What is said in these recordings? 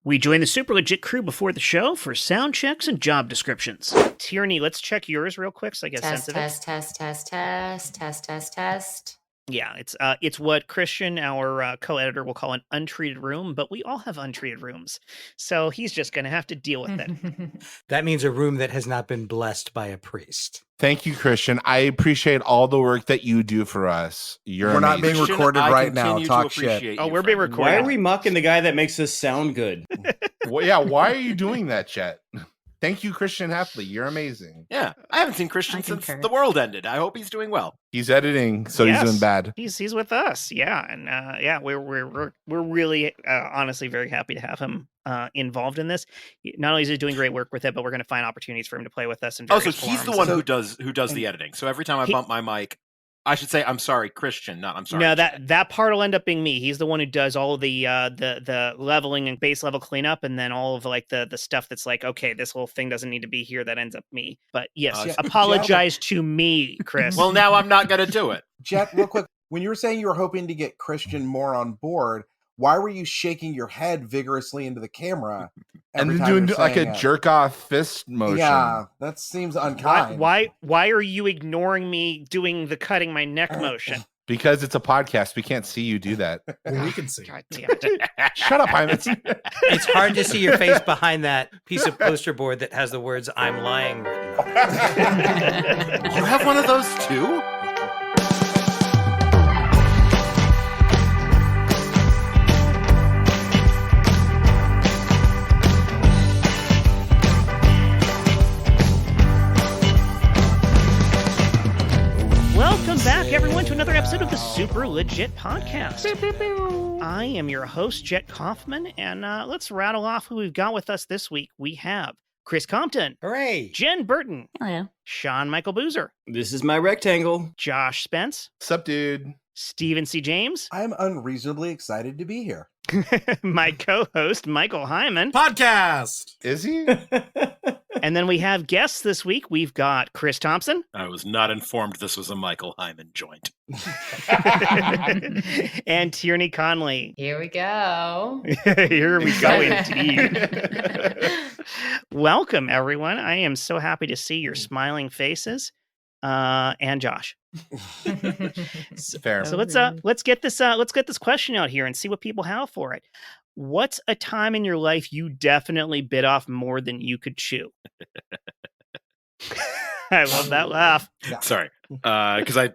We join the super legit crew before the show for sound checks and job descriptions. Tierney, let's check yours real quick so I get a sense of it. Test. Yeah, it's what Christian, our co-editor, will call an untreated room, but we all have untreated rooms, so he's just going to have to deal with it. That means a room that has not been blessed by a priest. Thank you, Christian. I appreciate all the work that you do for us. We're not being recorded right now. Talk shit. Oh, we're being recorded. Why are we mocking the guy that makes us sound good? Well, yeah, why are you doing that, Chet? Thank you, Christian Hapley. You're amazing. Yeah, I haven't seen Christian since the world ended. I hope he's doing well. He's editing, so he's doing bad. He's with us, yeah, and we're really honestly very happy to have him involved in this. Not only is he doing great work with it, but we're going to find opportunities for him to play with us. So he's the one who does the editing. So every time I bump my mic, I should say I'm sorry, Christian, not I'm sorry. No, that part will end up being me. He's the one who does all of the leveling and base level cleanup, and then all of like the stuff that's like, okay, this whole thing doesn't need to be here. That ends up me. But yes, apologize to me, Chris. Well, now I'm not going to do it. Jet, real quick, when you were saying you were hoping to get Christian more on board, why were you shaking your head vigorously into the camera? And then doing like a jerk off fist motion. Yeah, that seems unkind. Why are you ignoring me doing the cutting my neck motion? Because it's a podcast. We can't see you do that. Well, we can see. God damn it. Shut up, Heiman. It's hard to see your face behind that piece of poster board that has the words "I'm lying" written on it. You have one of those too? Welcome back, everyone, to another episode of the Super Legit Podcast. I am your host, Jet Kaufman, and let's rattle off who we've got with us this week. We have Chris Compton. Hooray! Jen Burton. Hello. Sean Michael Boozer. This is my rectangle. Josh Spence. Sup, dude? Stephen C. James. I'm unreasonably excited to be here. My co-host, Michael Heiman. Podcast! Is he? And then we have guests this week. We've got Chris Thompson. I was not informed this was a Michael Heiman joint. And Tierney Conley. Here we go. Here we go, indeed. Welcome, everyone. I am so happy to see your smiling faces. And Josh. Fair. So let's get this question out here and see what people have for it. What's a time in your life you definitely bit off more than you could chew? I love that laugh. Yeah. Sorry, because a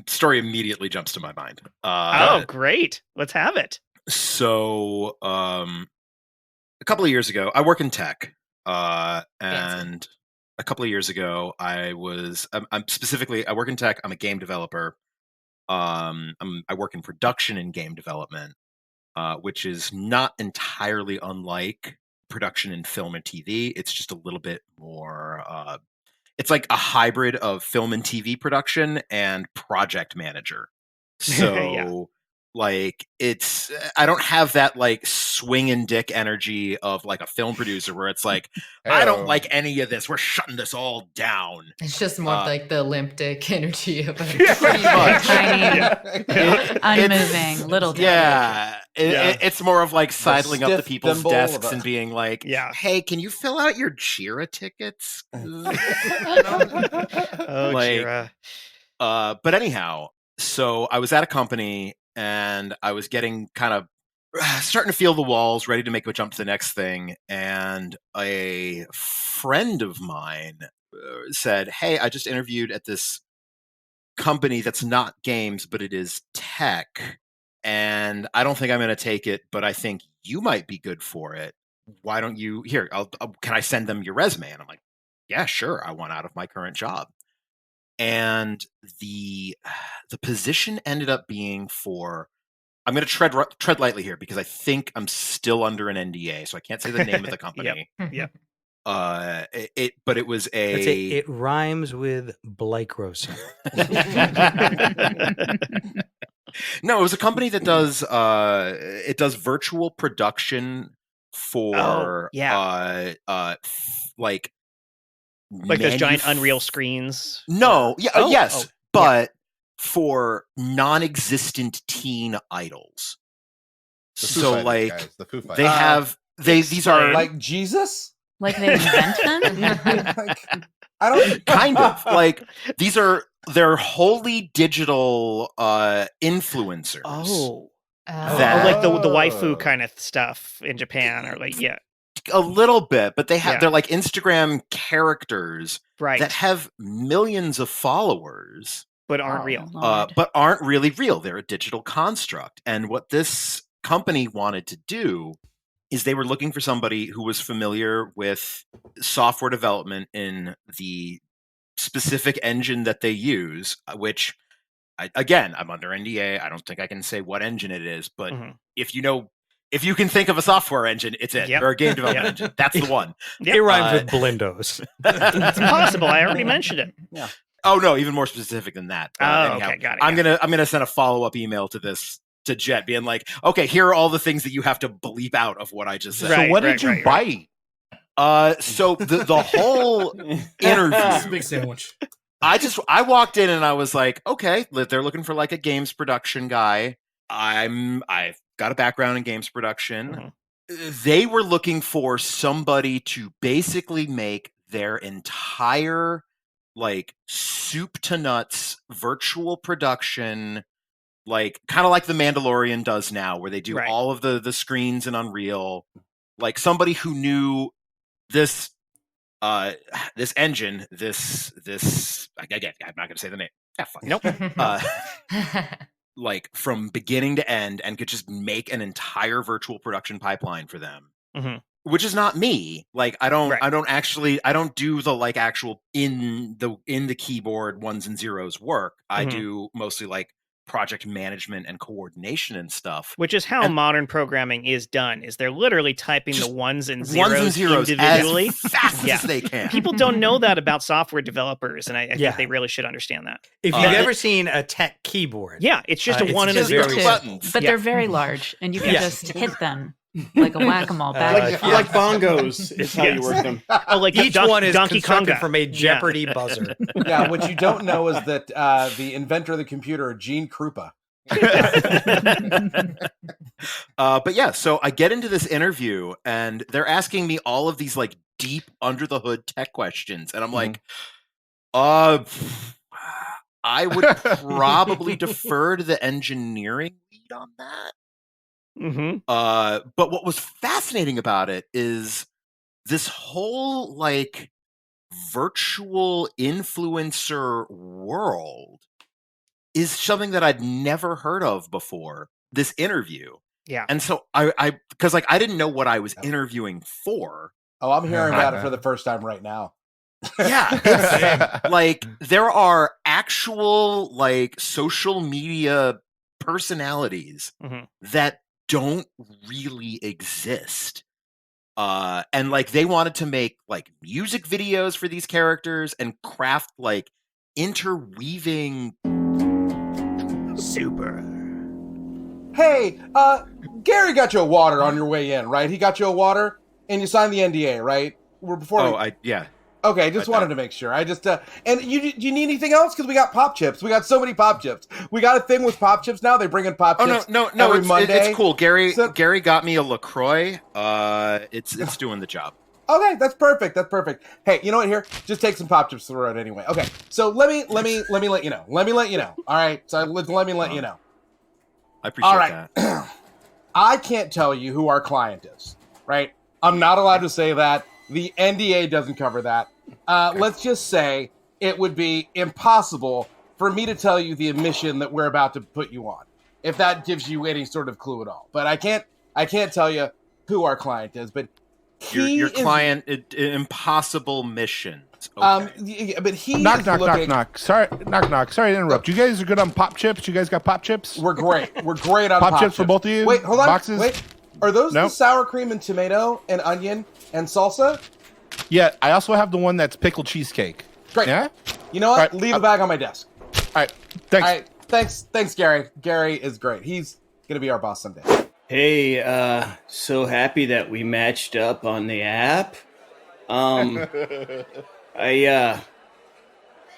story immediately jumps to my mind. Oh, great! Let's have it. So, a couple of years ago, I work in tech, and a couple of years ago, I work in tech. I'm a game developer. I work in production in game development. Which is not entirely unlike production in film and TV. It's just a little bit more, it's like a hybrid of film and TV production and project manager. So like I don't have that like swing and dick energy of like a film producer where it's like, I don't like any of this. We're shutting this all down. It's just more like the limp dick energy of a pretty much. tiny, unmoving little dick. Yeah. It's more of like sidling up to people's thimble desks and being like, hey, can you fill out your JIRA tickets? JIRA. But anyhow, so I was at a company and I was getting kind of starting to feel the walls, ready to make a jump to the next thing. And a friend of mine said, hey, I just interviewed at this company that's not games, but it is tech. And I don't think I'm going to take it, but I think you might be good for it. Why don't you, can I send them your resume? And I'm like, yeah, sure. I want out of my current job. And the position ended up being for, I'm going to tread lightly here because I think I'm still under an NDA, so I can't say the name of the company. Yep. But it was it rhymes with Blycrosin. No, it was a company that does virtual production for like those giant Unreal screens. No, but for non-existent teen idols. The Foo So Fighters, like guys, the Foo Fighters. they have these are Like Jesus? Like they invent them? Like, I don't kind of like they're wholly digital influencers. Oh. That- Oh, like the waifu kind of stuff in Japan, or like A little bit, but Yeah. they're like Instagram characters right, that have millions of followers, but aren't real. Lord. but aren't really real. They're a digital construct. And what this company wanted to do is they were looking for somebody who was familiar with software development in the specific engine that they use, which I'm under NDA. I don't think I can say what engine it is, but Mhm. if you can think of a software engine, it's it, Yep. or a game development Yep. engine. That's the one. Yep. It rhymes with Blindos. It's possible. I already mentioned it. Oh no, even more specific than that. Anyhow, Okay, got it. I'm gonna send a follow-up email to Jet, being like, okay, here are all the things that you have to bleep out of what I just said. Right, So what did you right. bite? So the whole interview, Big sandwich. I walked in and I was like, okay, they're looking for like a games production guy. I've got a background in games production. They were looking for somebody to basically make their entire like soup to nuts virtual production, like kind of like The Mandalorian does now, where they do Right. all of the screens in Unreal. Like somebody who knew this engine, this again, I'm not gonna say the name. Yeah, fuck. Nope. Like from beginning to end, and could just make an entire virtual production pipeline for them. Mhm. Which is not me. Like I don't do the like actual in the keyboard ones and zeros work. I Mhm. do mostly like project management and coordination and stuff. Which is how modern programming is done. Is they're literally typing the Just ones and zeros individually individually. as fast Yeah. as they can. People don't know that about software developers, and I Yeah. think they really should understand that. If you've ever seen a tech keyboard, Yeah, it's just a it's one and a just zero. very Two. buttons. But Yeah. they're very large, and you can Yeah. just hit them like a whack-a-mole back. Like bongos is how you work them. Oh, like each Don- one is Donkey constructed Konga. from a Jeopardy buzzer. Yeah, what you don't know is that the inventor of the computer, Gene Krupa. But yeah, so I get into this interview and they're asking me all of these like deep under the hood tech questions, and I'm like, I would probably defer to the engineering lead on that. Mm-hmm. But what was fascinating about it is this whole like virtual influencer world is something that I'd never heard of before this interview. Yeah. And so I because like I didn't know what I was interviewing for. Oh, I'm hearing about it for the first time right now. Yeah. It's, like there are actual like social media personalities Mhm. that don't really exist. And like they wanted to make like music videos for these characters and craft like interweaving super. Hey, Gary got you a water on your way in, right? He got you a water, and you signed the NDA, right? Yeah. Okay, just wanted to make sure. I just and do you need anything else? Because we got pop chips. We got so many pop chips. We got a thing with pop chips now. They bring in pop chips. No. every Monday. It's cool. Gary So- Gary got me a LaCroix. It's doing the job. Okay, that's perfect. That's perfect. Hey, you know what? Here, just take some pop chips to the road anyway. Okay, so let me let you know. Let me let you know. All right, so let me let you know. I appreciate All right. that. I can't tell you who our client is, right? I'm not allowed to say that. The NDA doesn't cover that. Let's just say it would be impossible for me to tell you the mission that we're about to put you on, if that gives you any sort of clue at all. But I can't tell you who our client is. But Your client, impossible missions. Okay. But he knock, is knock, looking, knock. Sorry, knock, knock. Sorry to interrupt. You guys are good on pop chips? You guys got pop chips? We're great. We're great on Pop chips for both of you? Wait, hold on. Boxes? Wait, are those No? the sour cream and tomato and onion and salsa? Yeah, I also have the one that's pickled cheesecake. Great. Yeah? You know what? All right, Leave the bag on my desk. All right. Thanks. All right. Thanks, Gary. Gary is great. He's gonna be our boss someday. Hey, so happy that we matched up on the app. I'm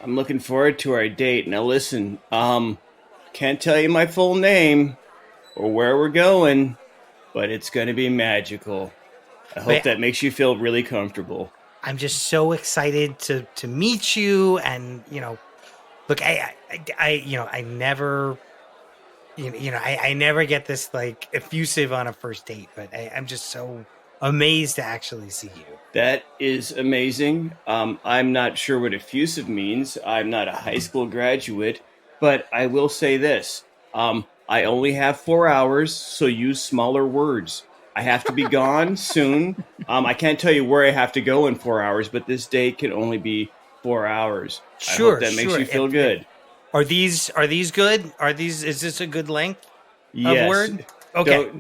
looking forward to our date. Now listen, can't tell you my full name or where we're going, but it's going to be magical. I hope that makes you feel really comfortable. I'm just so excited to meet you, and look, I never, I never get this like effusive on a first date, but I'm just so amazed to actually see you. That is amazing. I'm not sure what effusive means. I'm not a high school graduate, but I will say this. I only have 4 hours, so use smaller words. I have to be gone soon. I can't tell you where I have to go in 4 hours, but this date can only be 4 hours. Sure, I hope that makes you feel good. Are these good? Is this a good length Yes. of word? Okay.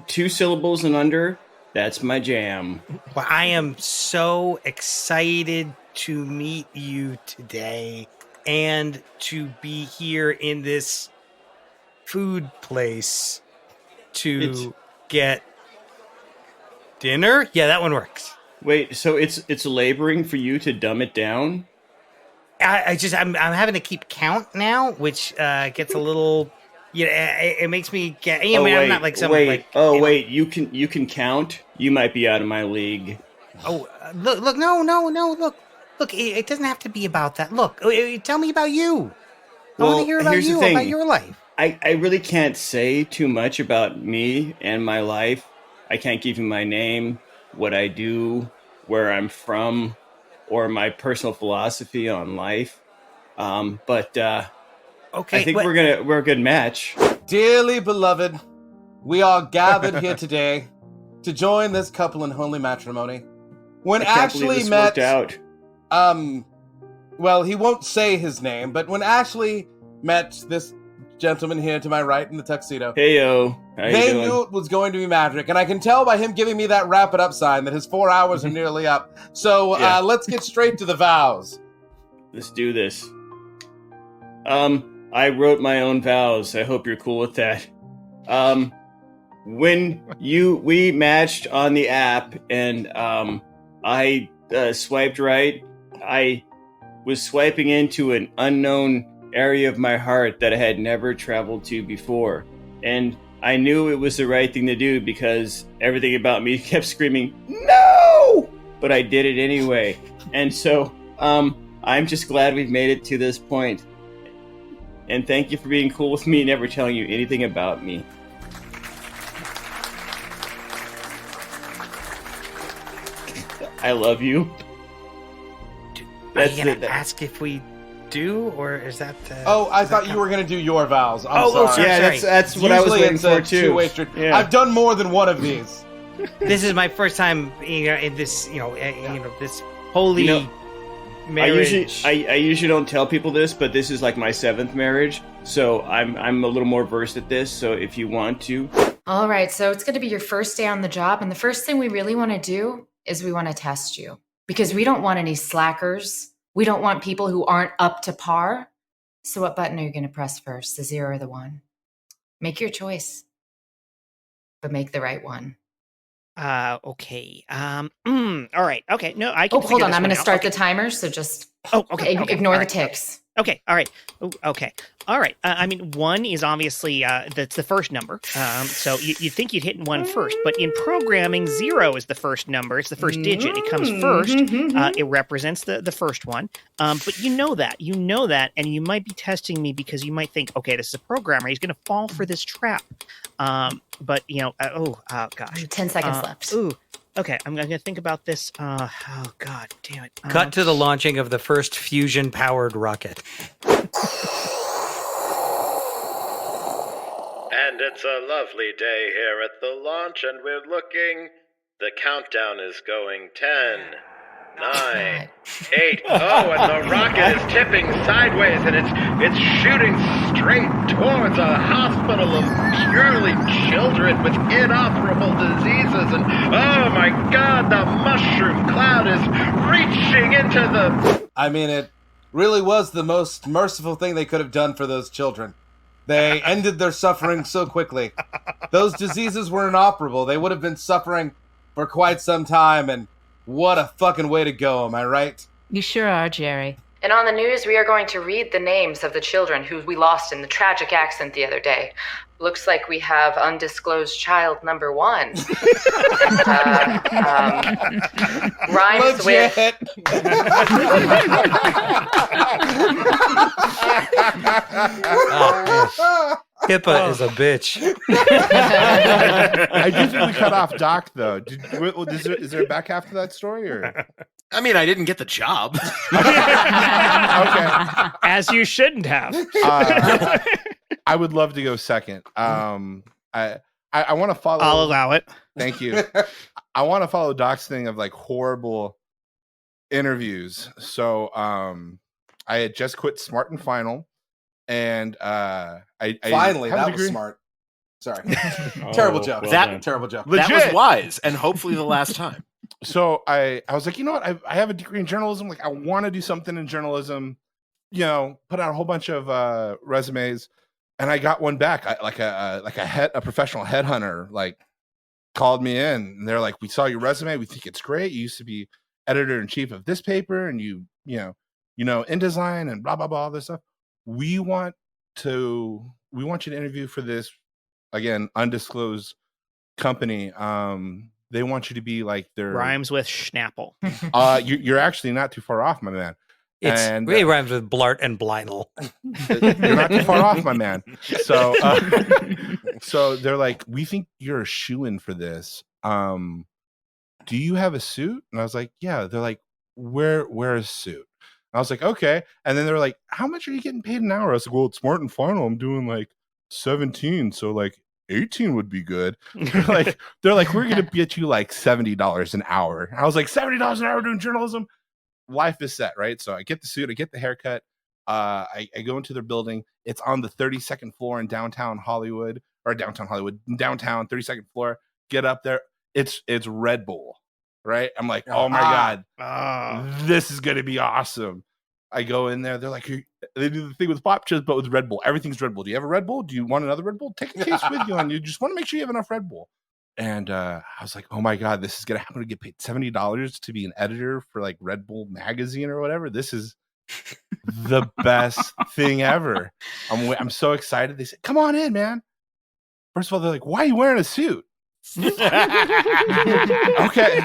2 syllables and under, that's my jam. Well, I am so excited to meet you today and to be here in this food place to get dinner. Yeah, that one works. Wait, so it's laboring for you to dumb it down? I'm having to keep count now, which gets a little. It makes me get. I'm not like some. Wait, wait, you can count. You might be out of my league. Look, no, look. It doesn't have to be about that. Look, tell me about you. I want to hear about you, about your life. I really can't say too much about me and my life. I can't give you my name, what I do, where I'm from, or my personal philosophy on life. But okay, I think we're a good match. Dearly beloved, we are gathered here today to join this couple in holy matrimony. When I can't Ashley believe this met, worked out. Well, he won't say his name, but when Ashley met this gentleman here to my right in the tuxedo, Heyo, they knew it was going to be magic, and I can tell by him giving me that wrap it up sign that his 4 hours are nearly up. So let's get straight to the vows. Let's do this. I wrote my own vows. I hope you're cool with that. When we matched on the app and I swiped right, I was swiping into an unknown area of my heart that I had never traveled to before. And I knew it was the right thing to do because everything about me kept screaming, no! But I did it anyway. And so I'm just glad we've made it to this point. And thank you for being cool with me, never telling you anything about me. I love you. Are you going to ask if we do, or is that... I thought you were going to do your vows. I'm sorry. Yeah, that's what I was waiting for, too. Two-way street. Yeah. I've done more than one of these. This is my first time in this, this holy marriage. I usually don't tell people this, but this is like my 7th marriage, so I'm a little more versed at this, so if you want to... All right, so it's going to be your first day on the job, and the first thing we really want to do is we want to test you, because we don't want any slackers. We don't want people who aren't up to par. So what button are you going to press first, the 0 or the 1? Make your choice, but make the right one. Okay. All right. Okay. No, I can. Oh, hold on. I'm going to start the timer. So just ignore the ticks. Okay. All right. Okay. All right. 1 is obviously that's the first number. So you think you'd hit 1 first, but in programming, 0 is the first number. It's the first digit. It comes first. It represents the first one. But you know that, and you might be testing me because you might think, okay, this is a programmer. He's going to fall for this trap. But gosh, 10 seconds left. Ooh. Okay, I'm going to think about this. Oh, God damn it. Cut to the launching of the first fusion-powered rocket. And it's a lovely day here at the launch, and we're looking... The countdown is going 10, 9, 8. Oh, and the rocket is tipping sideways, and it's shooting straight towards a hospital of purely children with inoperable diseases. And oh my God, the mushroom cloud is reaching into the... I mean, it really was the most merciful thing they could have done for those children. They ended their suffering so quickly. Those diseases were inoperable. They would have been suffering for quite some time, and what a fucking way to go, am I right? You sure are, Jerry. And on the news, we are going to read the names of the children who we lost in the tragic accident the other day. Looks like we have undisclosed child number 1. Rhymes with... HIPAA is a bitch. I do think we cut off Doc, though. Is there a back half to that story? Or? I mean, I didn't get the job. Okay. As you shouldn't have. I would love to go second. I want to follow. I'll allow it. Thank you. I want to follow Doc's thing of like horrible interviews. So I had just quit Smart and Final, and I finally have a that was degree. smart. Sorry, terrible joke. Terrible joke. That was wise, and hopefully the last time. So I was like, you know what? I have a degree in journalism. Like, I want to do something in journalism. You know, put out a whole bunch of resumes, and I got one back. A professional headhunter like called me in, and they're like, "We saw your resume. We think it's great. You used to be editor in chief of this paper, and you know InDesign and blah blah blah all this stuff. We want you to interview for this, again, undisclosed company. They want you to be like their Rhymes with Schnapple. You're actually not too far off, my man. It rhymes with Blart and Blindel. You're not too far off, my man. So so they're like, we think you're a shoo-in for this. Do you have a suit? And I was like, yeah. They're like, wear a suit. I was like, okay. And then they're like, how much are you getting paid an hour? I was like, well, it's Smart and Final. I'm doing like 17. So like 18 would be good. They're like, we're going to get you like $70 an hour. And I was like, $70 an hour doing journalism? Life is set, right? So I get the suit, I get the haircut. I go into their building. It's on the 32nd floor in downtown 32nd floor. Get up there. It's Red Bull, right? I'm like, oh my God, this is going to be awesome. I go in there. They're like, they do the thing with pop chips, but with Red Bull. Everything's Red Bull. Do you have a Red Bull? Do you want another Red Bull? Take a case with you, and you just want to make sure you have enough Red Bull. And I was like, oh my God, this is going to happen to get paid $70 to be an editor for like Red Bull magazine or whatever. This is the best thing ever. I'm so excited. They said, come on in, man. First of all, they're like, why are you wearing a suit? Okay.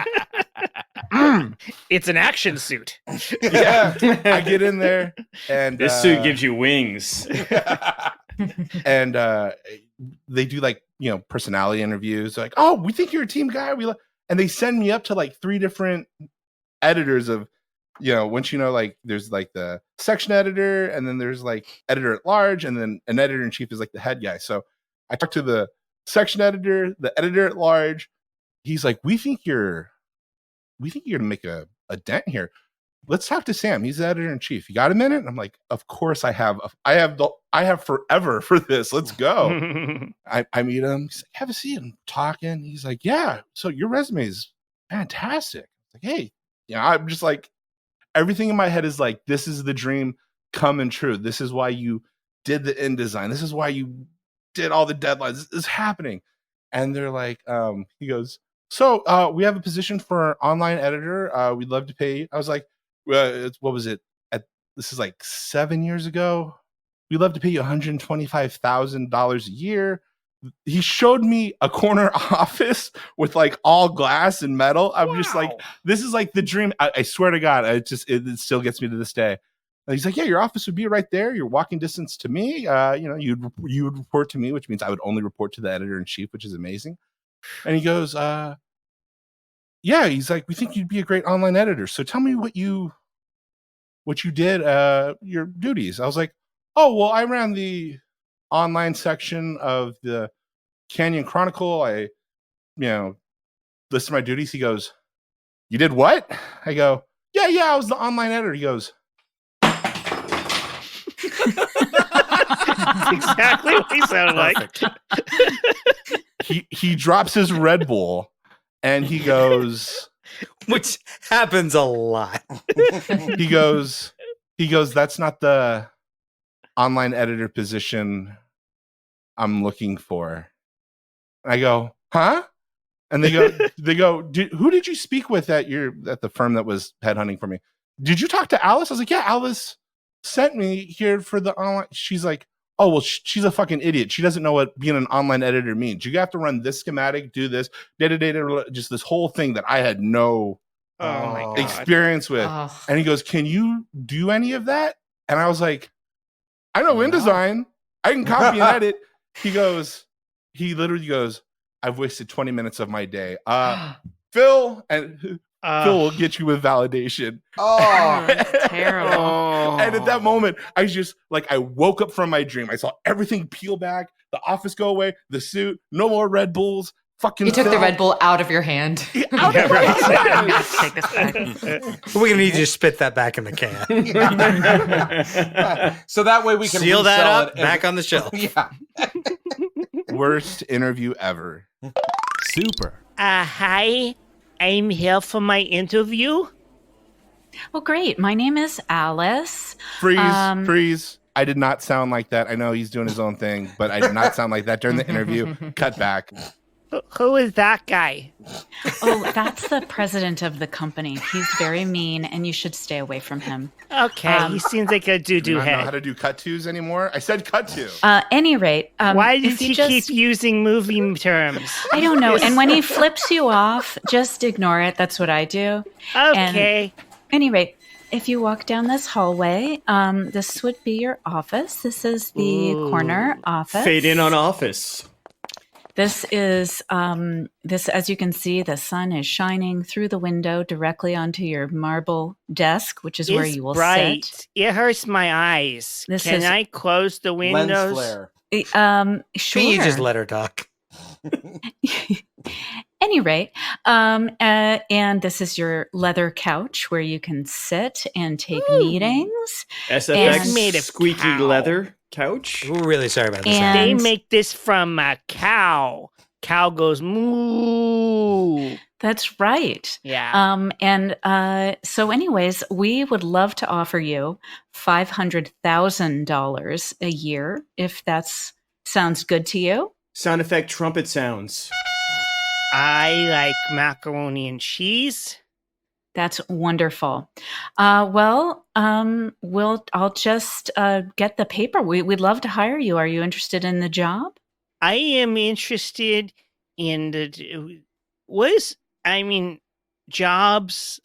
It's an action suit. Yeah. I get in there, and this suit gives you wings. And they do like, personality interviews. They're like, oh, we think you're a team guy. And they send me up to like 3 different editors of, once like there's like the section editor, and then there's like editor at large, and then an editor in chief is like the head guy. So I talked to the section editor, the editor at large. He's like, we think you're gonna make a dent here. Let's talk to Sam. He's the editor in chief. You got a minute? And I'm like, of course I have. I have forever for this. Let's go. I meet him. He's like, have a seat. I'm talking. He's like, yeah. So your resume is fantastic. Like, hey, I'm just like, everything in my head is like, this is the dream coming true. This is why you did the InDesign. This is why you did all the deadlines. This is happening. And they're like, he goes, so we have a position for an online editor. We'd love to pay you. I was like, what was it? This is like 7 years ago. We'd love to pay you $125,000 a year. He showed me a corner office with like all glass and metal. I'm just like, this is like the dream. I swear to God, it still gets me to this day. And he's like, yeah, your office would be right there. You're walking distance to me. You would report to me, which means I would only report to the editor in chief, which is amazing. And he goes, yeah, he's like, we think you'd be a great online editor. So tell me what you did, your duties. I was like, oh, well, I ran the online section of the Canyon Chronicle. I, listed my duties. He goes, you did what? I go, yeah, I was the online editor. He goes, that's exactly what he sounded like. He drops his Red Bull. And he goes, which happens a lot. He goes, that's not the online editor position I'm looking for. And I go, huh? And they go, who did you speak with at the firm that was headhunting for me? did you talk to Alice? I was like, yeah, Alice sent me here for the online. She's like, oh, well, she's a fucking idiot. She doesn't know what being an online editor means. You have to run this schematic, do this, just this whole thing that I had no experience with. And he goes, can you do any of that? And I was like, I know InDesign. I can copy and edit. He literally goes, I've wasted 20 minutes of my day. Phil will get you with validation. Oh, that's terrible. And at that moment, I woke up from my dream. I saw everything peel back, the office go away, the suit, no more Red Bulls. Fucking you took the Red Bull out of your hand. Take this back. We're going to need you to spit that back in the can. So that way we can seal that up back on the shelf. Yeah. Worst interview ever. Super. Hi. I'm here for my interview. Well, great. My name is Alice. Freeze. I did not sound like that. I know he's doing his own thing, but I did not sound like that during the interview. Cut back. Who is that guy? Oh, that's the president of the company. He's very mean, and you should stay away from him. Okay, he seems like a doo-doo head. I don't know how to do cut twos anymore. I said cut to. Any rate, why does he keep using movie terms? I don't know. And when he flips you off, just ignore it. That's what I do. Okay. Any rate, if you walk down this hallway, this would be your office. This is the corner office. Fade in on office. This is, as you can see, the sun is shining through the window directly onto your marble desk, which is where you will sit. It hurts my eyes. Can I close the windows? Lens flare. Sure. You just let her talk. Any rate, and this is your leather couch where you can sit and take meetings. SFX made of squeaky cow. leather couch. We're really sorry about this. They make this from a cow. Cow goes moo. That's right. Yeah. So anyways, we would love to offer you $500,000 a year if that sounds good to you. Sound effect trumpet sounds. I like macaroni and cheese. That's wonderful. I'll just get the paper. We'd love to hire you. Are you interested in the job? I am interested in jobs.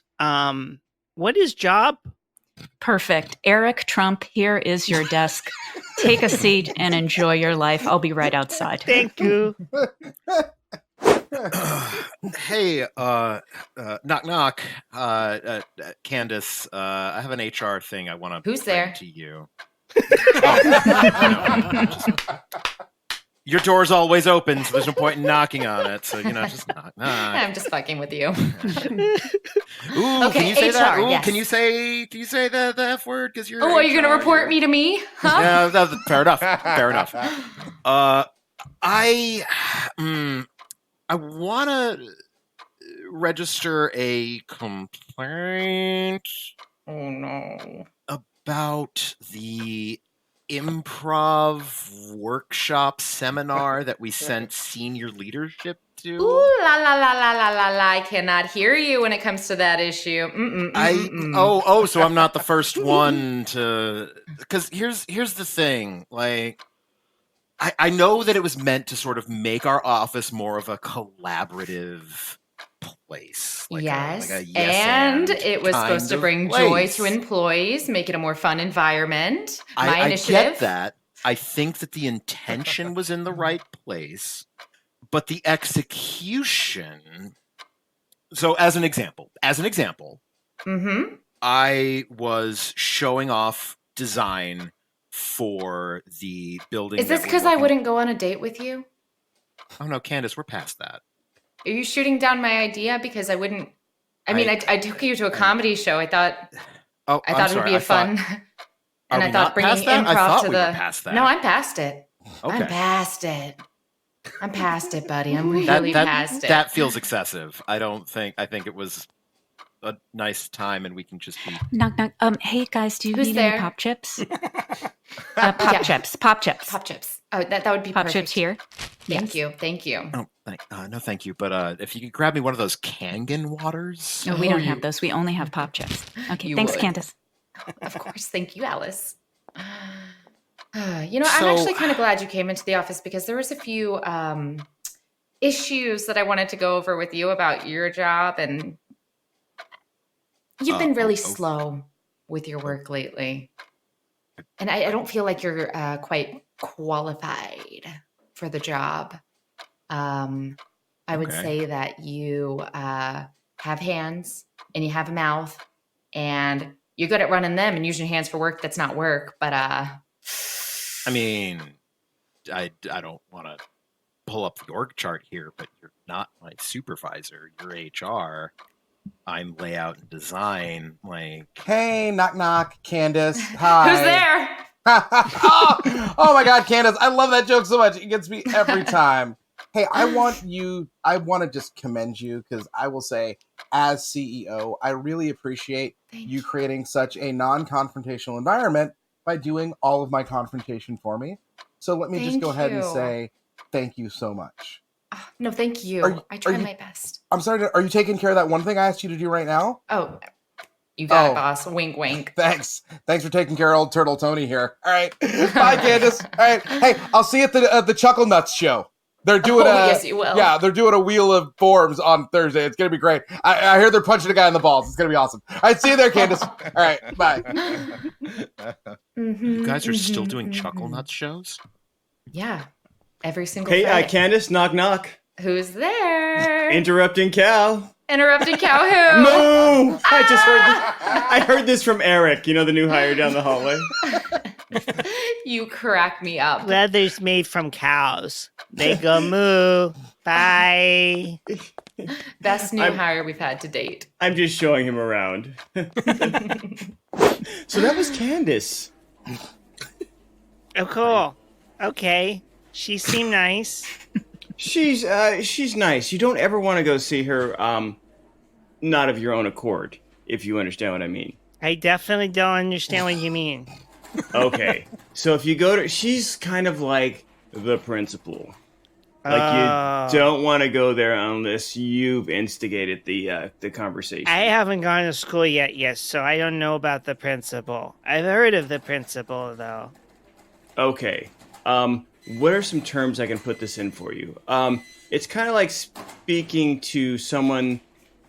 What is job? Perfect. Eric Trump, here is your desk. Take a seat and enjoy your life. I'll be right outside. Thank you. Hey, knock knock. Candace, I have an HR thing I want to Who's there? to you. Your door's always open, so there's no point in knocking on it. So just knock. I'm just fucking with you. Ooh, Okay, can you say that? HR, Ooh, yes. Can you say the F word? Because you're. Oh, are you going to HR, report me to me? Huh? Yeah, fair enough. Fair enough. I want to register a complaint. Oh no. About the improv workshop seminar that we sent senior leadership to. Ooh la la la la la la la! I cannot hear you when it comes to that issue. So I'm not the first one to. Because here's the thing, like. I know that it was meant to sort of make our office more of a collaborative place. Yes, like a and it was kind supposed to of bring place. joy to employees, make it a more fun environment. I Initiative. get that. I think that the intention was in the right place, but the execution. So, as an example, Mm-hmm. I was showing off design for the building. Is this because I wouldn't go on a date with you? Oh no, Candace, we're past that. Are you shooting down my idea because I wouldn't? I took you to a comedy show. I thought it would be a fun. And I thought bringing improv to the. Past that. No, I'm past it. Okay. I'm past it, buddy. I'm really past it. That feels excessive. I think it was a nice time, and we can just be. Knock knock. Hey guys, do you Who's need there? any pop chips? Pop chips. Pop chips. Oh, that would be Pop perfect. chips here. Thank you. Oh, no, thank you. But if you could grab me one of those Kangen waters. No, we don't have those. We only have Pop Chest. Okay, thanks, Candace. Of course, thank you, Alice. I'm actually kind of glad you came into the office because there was a few issues that I wanted to go over with you about your job, and you've been really slow with your work lately. And I don't feel like you're quite qualified for the job. I would say that you have hands and you have a mouth and you're good at running them and using your hands for work that's not work. But I mean, I don't want to pull up the org chart here, but you're not my supervisor. You're HR. I'm layout and design. Like, hey, knock knock, Candace. Hi. Who's there? oh my God, Candace! I love that joke so much. It gets me every time. Hey, I want to just commend you because I will say, as CEO, I really appreciate you creating such a non-confrontational environment by doing all of my confrontation for me. So let me just go ahead and say thank you so much. No, thank you. I try my best. I'm sorry. Are you taking care of that one thing I asked you to do right now? Oh, you got it, boss. Wink, wink. Thanks for taking care of old Turtle Tony here. All right. Bye, Candace. All right. Hey, I'll see you at the Chuckle Nuts show. They're doing yes, you will. Yeah, they're doing a Wheel of Forms on Thursday. It's going to be great. I hear they're punching a guy in the balls. It's going to be awesome. All right, see you there, Candace. All right, bye. You guys are still doing Chuckle Nuts shows? Yeah, every single Friday. Hey, Candace, knock, knock. Who's there? Interrupting Cal. Interrupting Cal who? No! I just heard this. I heard this from Eric, the new hire down the hallway. You crack me up. Leather's made from cows. They go moo. Bye. Best new hire we've had to date. I'm just showing him around. So that was Candace. Oh, cool. Okay. She seemed nice. She's nice. You don't ever want to go see her, not of your own accord, if you understand what I mean. I definitely don't understand what you mean. Okay. So if you go to... She's kind of like the principal. Like, you don't want to go there unless you've instigated the conversation. I haven't gone to school yet, so I don't know about the principal. I've heard of the principal, though. Okay. What are some terms I can put this in for you? It's kind of like speaking to someone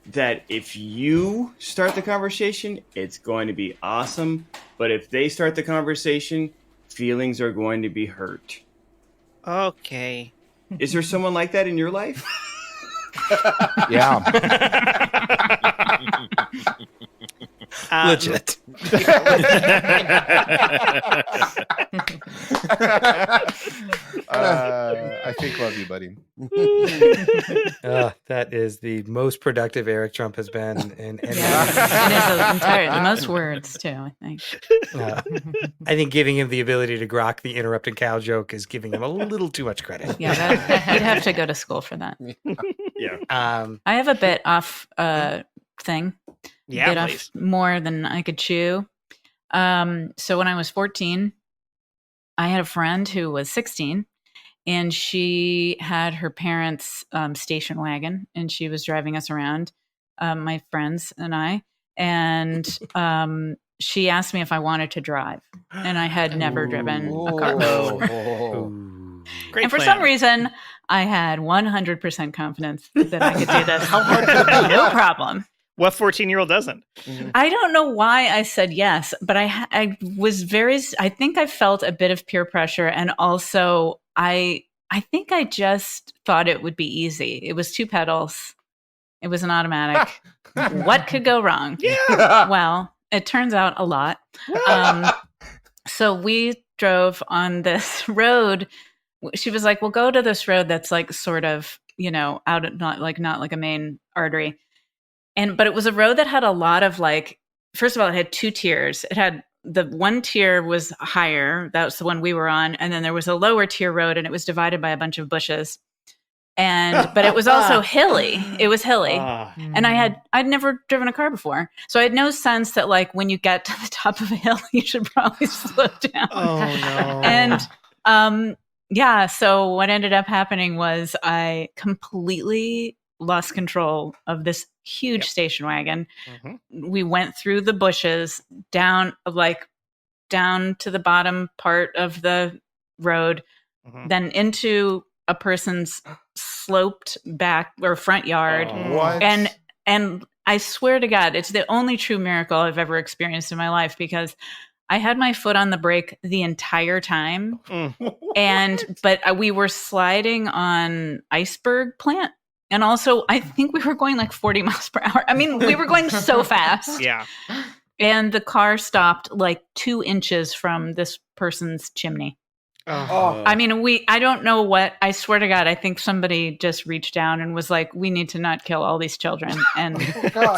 that if you start the conversation, it's going to be awesome. But if they start the conversation, feelings are going to be hurt. Okay. Is there someone like that in your life? Yeah. Legit. I think love you, buddy. That is the most productive Eric Trump has been in any. It is the most words too, I think. I think giving him the ability to grok the interrupted cow joke is giving him a little too much credit. Yeah, you'd have to go to school for that. Yeah. I have a bit off thing. Yeah, bit off more than I could chew. So when I was 14, I had a friend who was 16, and she had her parents' station wagon, and she was driving us around, my friends and I, and she asked me if I wanted to drive, and I had never driven a car before. Great and for plan. some reason, I had 100% confidence that I could do this. How hard could it be? No problem. What 14-year-old doesn't? I don't know why I said yes, but I was I think I felt a bit of peer pressure. And also I think I just thought it would be easy. It was 2 pedals. It was an automatic. What could go wrong? Yeah. Well, it turns out a lot. So we drove on this road. She was like, we'll go to this road that's like sort of, out at not like a main artery. But it was a road that had a lot of first of all, it had 2 tiers. It had the one tier was higher. That was the one we were on. And then there was a lower tier road, and it was divided by a bunch of bushes. But it was also hilly. It was hilly. And I'd never driven a car before. So I had no sense that when you get to the top of a hill, you should probably slow down. Oh no. And yeah, so what ended up happening was I completely lost control of this huge station wagon. Mm-hmm. We went through the bushes down to the bottom part of the road, then into a person's sloped back or front yard. What? And I swear to God, it's the only true miracle I've ever experienced in my life, because I had my foot on the brake the entire time. But we were sliding on iceberg plant. And also, I think we were going like 40 miles per hour. I mean, we were going so fast. Yeah. And the car stopped like 2 inches from this person's chimney. Oh. I mean, I don't know what, I swear to God, I think somebody just reached down and was like, we need to not kill all these children. And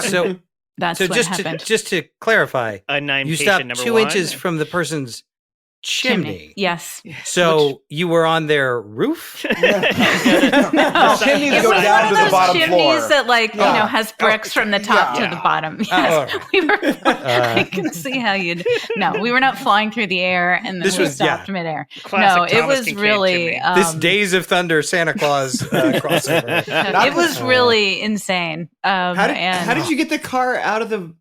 So that's what happened. Just to clarify, you stopped 2 inches from the person's chimney. Yes. So you were on their roof? No. Chimneys go down to the bottom chimneys floor. That has bricks from the top to the bottom. Yes. We were. I can see how you'd. No, we were not flying through the air, and then we stopped midair. No, it was really this Days of Thunder Santa Claus crossover. It was really insane. How did you get the car out of the?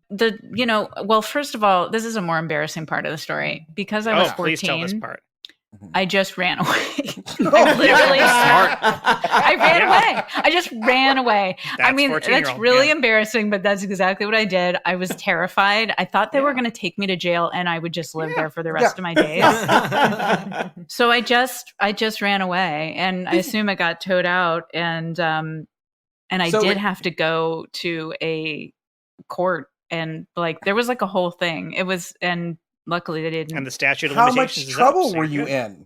Well, first of all, this is a more embarrassing part of the story, because I was 14. Please tell this part. I just ran away. I literally I ran away. I just ran away. I mean, that's really embarrassing, but that's exactly what I did. I was terrified. I thought they were going to take me to jail and I would just live there for the rest of my days. So I just ran away, and I assume it got towed out, and I did have to go to a court, and there was a whole thing. It was, and luckily they didn't. And the statute of How limitations much trouble were you in?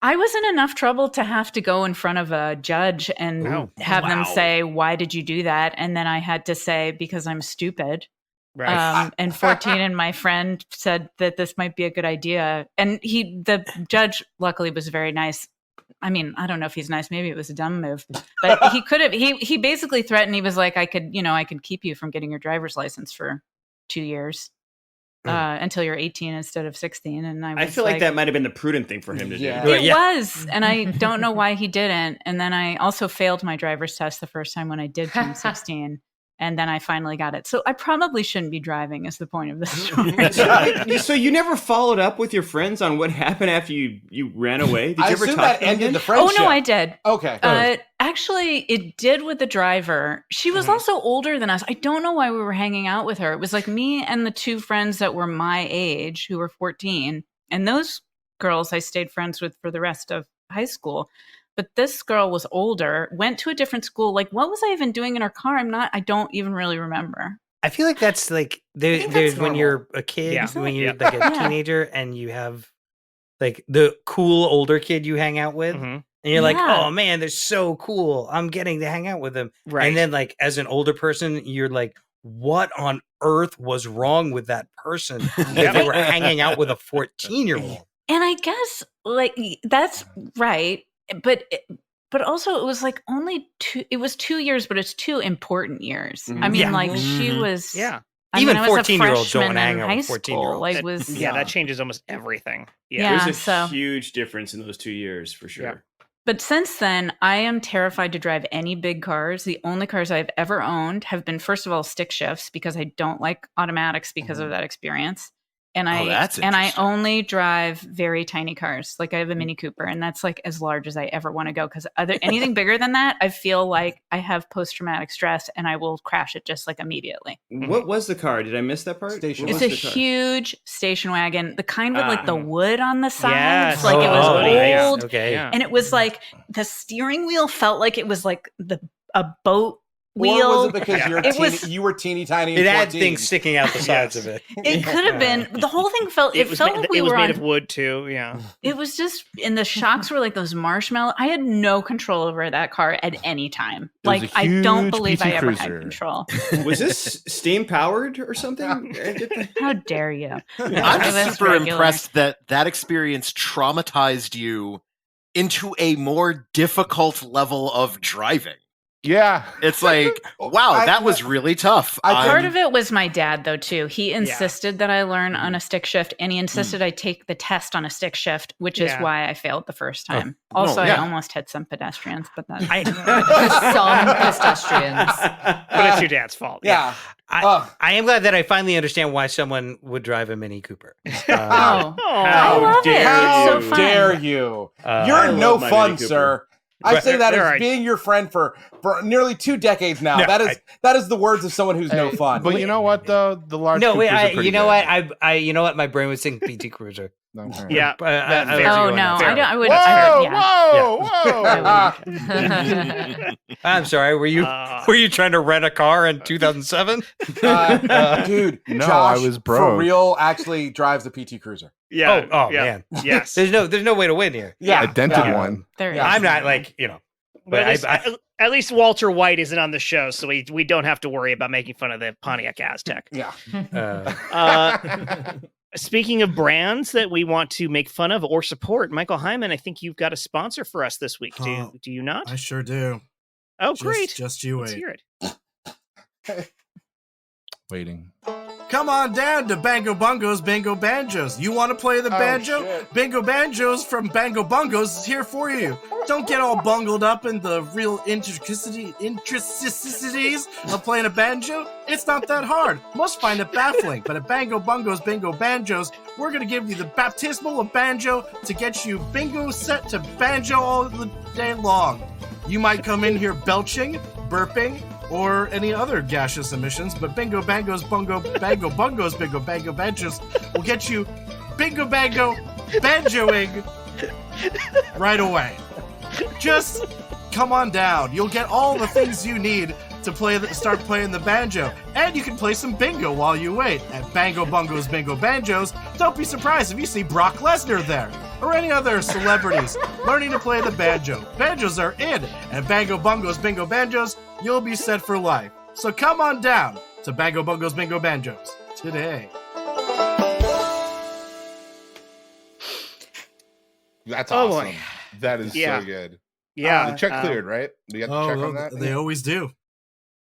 I was in enough trouble to have to go in front of a judge and have them say, why did you do that? And then I had to say, because I'm stupid. Right. And 14 and my friend said that this might be a good idea. And the judge luckily was very nice. I mean, I don't know if he's nice. Maybe it was a dumb move, but he could have, he basically threatened. He was like, I could keep you from getting your driver's license for 2 years. Until you're 18 instead of 16. And I feel like that might have been the prudent thing for him to do. It was. And I don't know why he didn't. And then I also failed my driver's test the first time when I did turn 16. And then I finally got it. So I probably shouldn't be driving, is the point of the story. So you never followed up with your friends on what happened after you ran away? Did you ever assume talk that to them ended again? the friendship. Oh, no, I did. Okay. Actually, it did with the driver. She was also older than us. I don't know why we were hanging out with her. It was like me and the 2 friends that were my age, who were 14. And those girls I stayed friends with for the rest of high school. But this girl was older, went to a different school. What was I even doing in her car? I don't even really remember. I feel like that's there's when you're a kid, when you're like a teenager, and you have the cool older kid you hang out with. And you're like, oh man, they're so cool. I'm getting to hang out with them. Right. And then as an older person, you're like, what on earth was wrong with that person that they were hanging out with a 14-year-old? And I guess that's right. But also it was only 2, it was 2 years, but it's 2 important years. I mean, she was, even 14-year-olds don't want to hang out with 14-year-olds. That changes almost everything. There's a huge difference in those 2 years for sure. Yeah. But since then, I am terrified to drive any big cars. The only cars I've ever owned have been, first of all, stick shifts, because I don't like automatics because of that experience. And I only drive very tiny cars. I have a Mini Cooper, and that's as large as I ever want to go. Because anything bigger than that, I feel like I have post-traumatic stress, and I will crash it just immediately. What was the car? Did I miss that part? It's a huge station wagon, the kind with the wood on the sides. Yes. It was old, and it was the steering wheel felt like it was a boat wheel. Or was it because you were teeny tiny? It had things sticking out the sides of it. It could have been. The whole thing felt. It felt like we were made of wood too. Yeah. It was just, and the shocks were those marshmallow. I had no control over that car at any time. I don't believe I ever had control. Was this steam powered or something? How dare you? I'm super impressed that experience traumatized you into a more difficult level of driving. Yeah. It's like, wow, that was really tough. Part of it was my dad, though, too. He insisted that I learn on a stick shift, and he insisted I take the test on a stick shift, which is why I failed the first time. Also, I almost hit some pedestrians, but that's some pedestrians. But it's your dad's fault. Yeah. I am glad that I finally understand why someone would drive a Mini Cooper. I love it. How It's so fun. dare you? You're no fun, sir. I say that as being your friend for nearly 2 decades now. No, that is the words of someone who's no fun. But you know what though? The large No, wait, Coopers are pretty you know good. what? You know what? My brain was saying PT Cruiser. Yeah. Oh no, I would. Whoa! I'm sorry. Were you trying to rent a car in 2007? Dude, no, Josh, I was broke. for real, actually drives a PT Cruiser. Yeah. Oh man. Yes. There's no way to win here. Yeah, I dented one. I'm not But at least Walter White isn't on the show, so we don't have to worry about making fun of the Pontiac Aztec. Yeah. Speaking of brands that we want to make fun of or support, Michael Heiman, I think you've got a sponsor for us this week. Do you not? I sure do. Oh, great. Just you Let's wait. hear it. Waiting. Come on down to Bango Bungo's Bingo Banjos. You want to play the banjo? Shit. Bingo Banjos from Bango Bungos is here for you. Don't get all bungled up in the real intricacies of playing a banjo. It's not that hard. Most find it baffling, but at Bango Bungo's Bingo Banjos, we're going to give you the baptismal of banjo to get you bingo set to banjo all the day long. You might come in here belching, burping, or any other gaseous emissions, but Bingo Bango's Bungo Bango Bungo's Bingo Bango Banjos will get you Bingo Bango banjoing right away. Just come on down. You'll get all the things you need to start playing the banjo, and you can play some bingo while you wait at Bango Bungo's Bingo Banjos. Don't be surprised if you see Brock Lesnar there or any other celebrities learning to play the banjo. Banjos are in, and Bango Bungo's Bingo Banjos, you'll be set for life. So come on down to Bango Bungo's Bingo Banjos today. That's Oh, awesome. boy. That is Yeah. so good. Yeah. The check cleared, right? We got the check on that? They always do.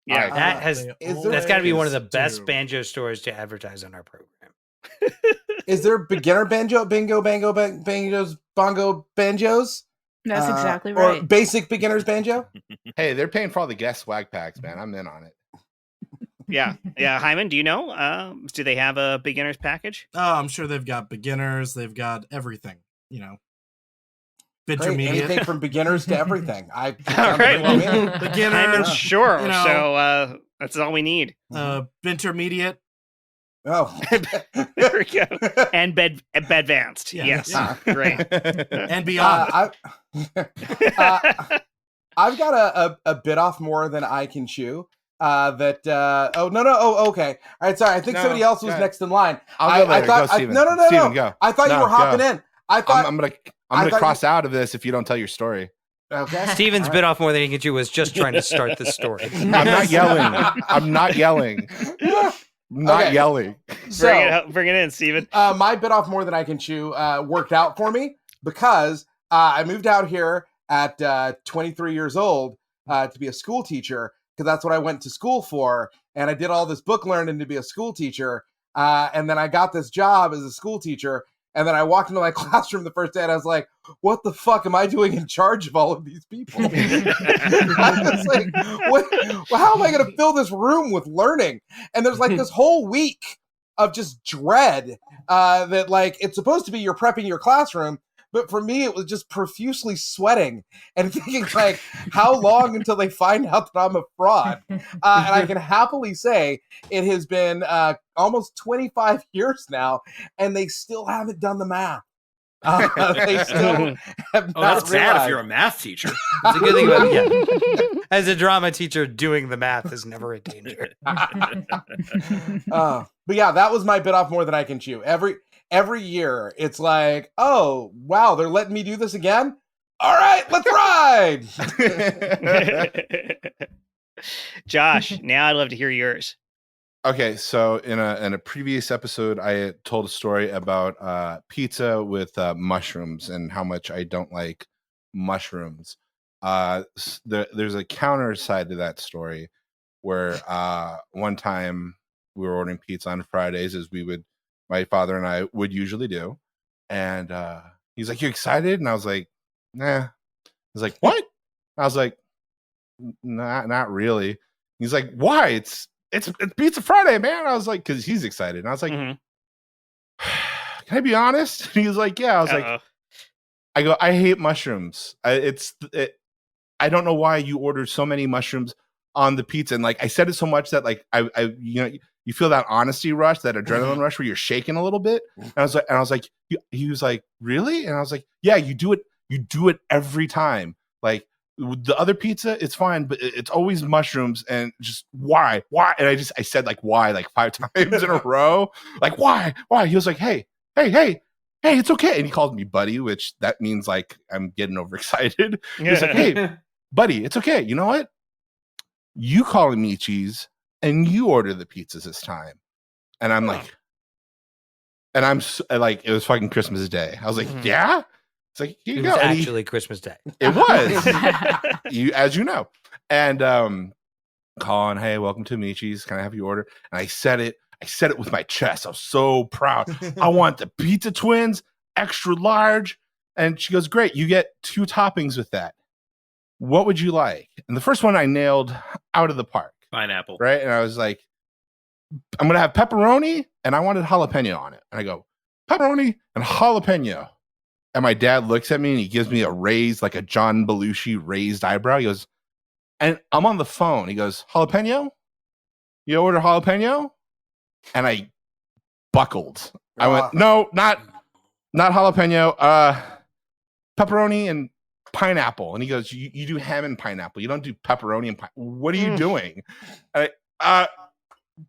Yeah. That's got to be one of the best do. banjo stores to advertise on our program. Is there beginner banjo, bingo, bango, banjos, bongo banjos? That's exactly Or right. basic beginner's banjo? Hey, they're paying for all the guest swag packs, man. I'm in on it. Yeah. Heiman, do you know? Do they have a beginner's package? Oh, I'm sure they've got beginners. They've got everything, Great. intermediate. Anything from beginners to everything. All right. Well, Beginner, Heiman, sure. you know. So that's all we need. Intermediate. Oh. There we go. And advanced. Yeah. Yes. Yeah. Great. And beyond. I've got a bit off more than I can chew. Okay. All right, sorry. I think somebody else was next in line. I'll go later. Go, Steven. No. Steven, go. I thought you were hopping in. I thought I'm gonna cross out of this if you don't tell your story. Okay. Steven's bit off more than he can chew was just trying to start the story. I'm not yelling. I'm not yelling. Not yelling. So, Bring it in, Steven. my bit off more than I can chew worked out for me because I moved out here at 23 years old to be a school teacher because that's what I went to school for. And I did all this book learning to be a school teacher. And then I got this job as a school teacher. And then I walked into my classroom the first day and I was like, what the fuck am I doing in charge of all of these people? I was like, how am I going to fill this room with learning? And there's like this whole week of just dread that like, it's supposed to be you're prepping your classroom. But for me, it was just profusely sweating and thinking like, how long until they find out that I'm a fraud? And I can happily say it has been almost 25 years now, and they still haven't done the math. They still have not that's bad if realized. you're a math teacher. It's a good thing about as a drama teacher, doing the math is never a danger. But yeah, that was my bit off more than I can chew. Every year, it's like, oh, wow, they're letting me do this again? All right, let's ride! Josh, now I'd love to hear yours. Okay, so in a previous episode, I told a story about pizza with mushrooms and how much I don't like mushrooms. there's a counter side to that story where one time we were ordering pizza on Fridays, as my father and I would usually do, and he's like, "You excited?" And I was like, "Nah." He's like, "What?" I was like, "Not really." He's like, "Why? It's Pizza Friday, man." I was like, because he's excited, and I was like, "Can I be honest?" And he was like, "Yeah." I was like, I hate mushrooms. I don't know why you ordered so many mushrooms on the pizza. And like I said it so much that like I you feel that honesty rush, that adrenaline rush where you're shaking a little bit. And I was like, he was like, "Really?" And I was like, "Yeah, you do it every time. Like the other pizza, it's fine, but it's always mushrooms. And just why? And I said like why like 5 times in a row. Like why? He was like, hey, it's okay. And he called me buddy, which that means like I'm getting overexcited. He was like, "Hey, buddy, it's okay. You know what? You calling me cheese and you order the pizzas this time." And I'm like, and I'm like, it was fucking Christmas Day. I was like, "Yeah?" It's like, "Here you It go." was And actually Christmas Day. it was, as you know. And calling, "Hey, welcome to Michi's. Can I have your order?" And I said it with my chest. I was so proud. "I want the pizza twins, extra large." And she goes, "Great. You get 2 toppings with that. What would you like?" And the first one I nailed out of the park. Pineapple. Right. And I was like, "I'm going to have pepperoni," and I wanted jalapeno on it. And I go, "Pepperoni and jalapeno." And my dad looks at me and he gives me a raised, like a John Belushi raised eyebrow. He goes, and I'm on the phone. He goes, "Jalapeno? You order jalapeno?" And I buckled. I went, "No, not jalapeno. Pepperoni and pineapple." And he goes, you do ham and pineapple. You don't do pepperoni and what are you doing?" And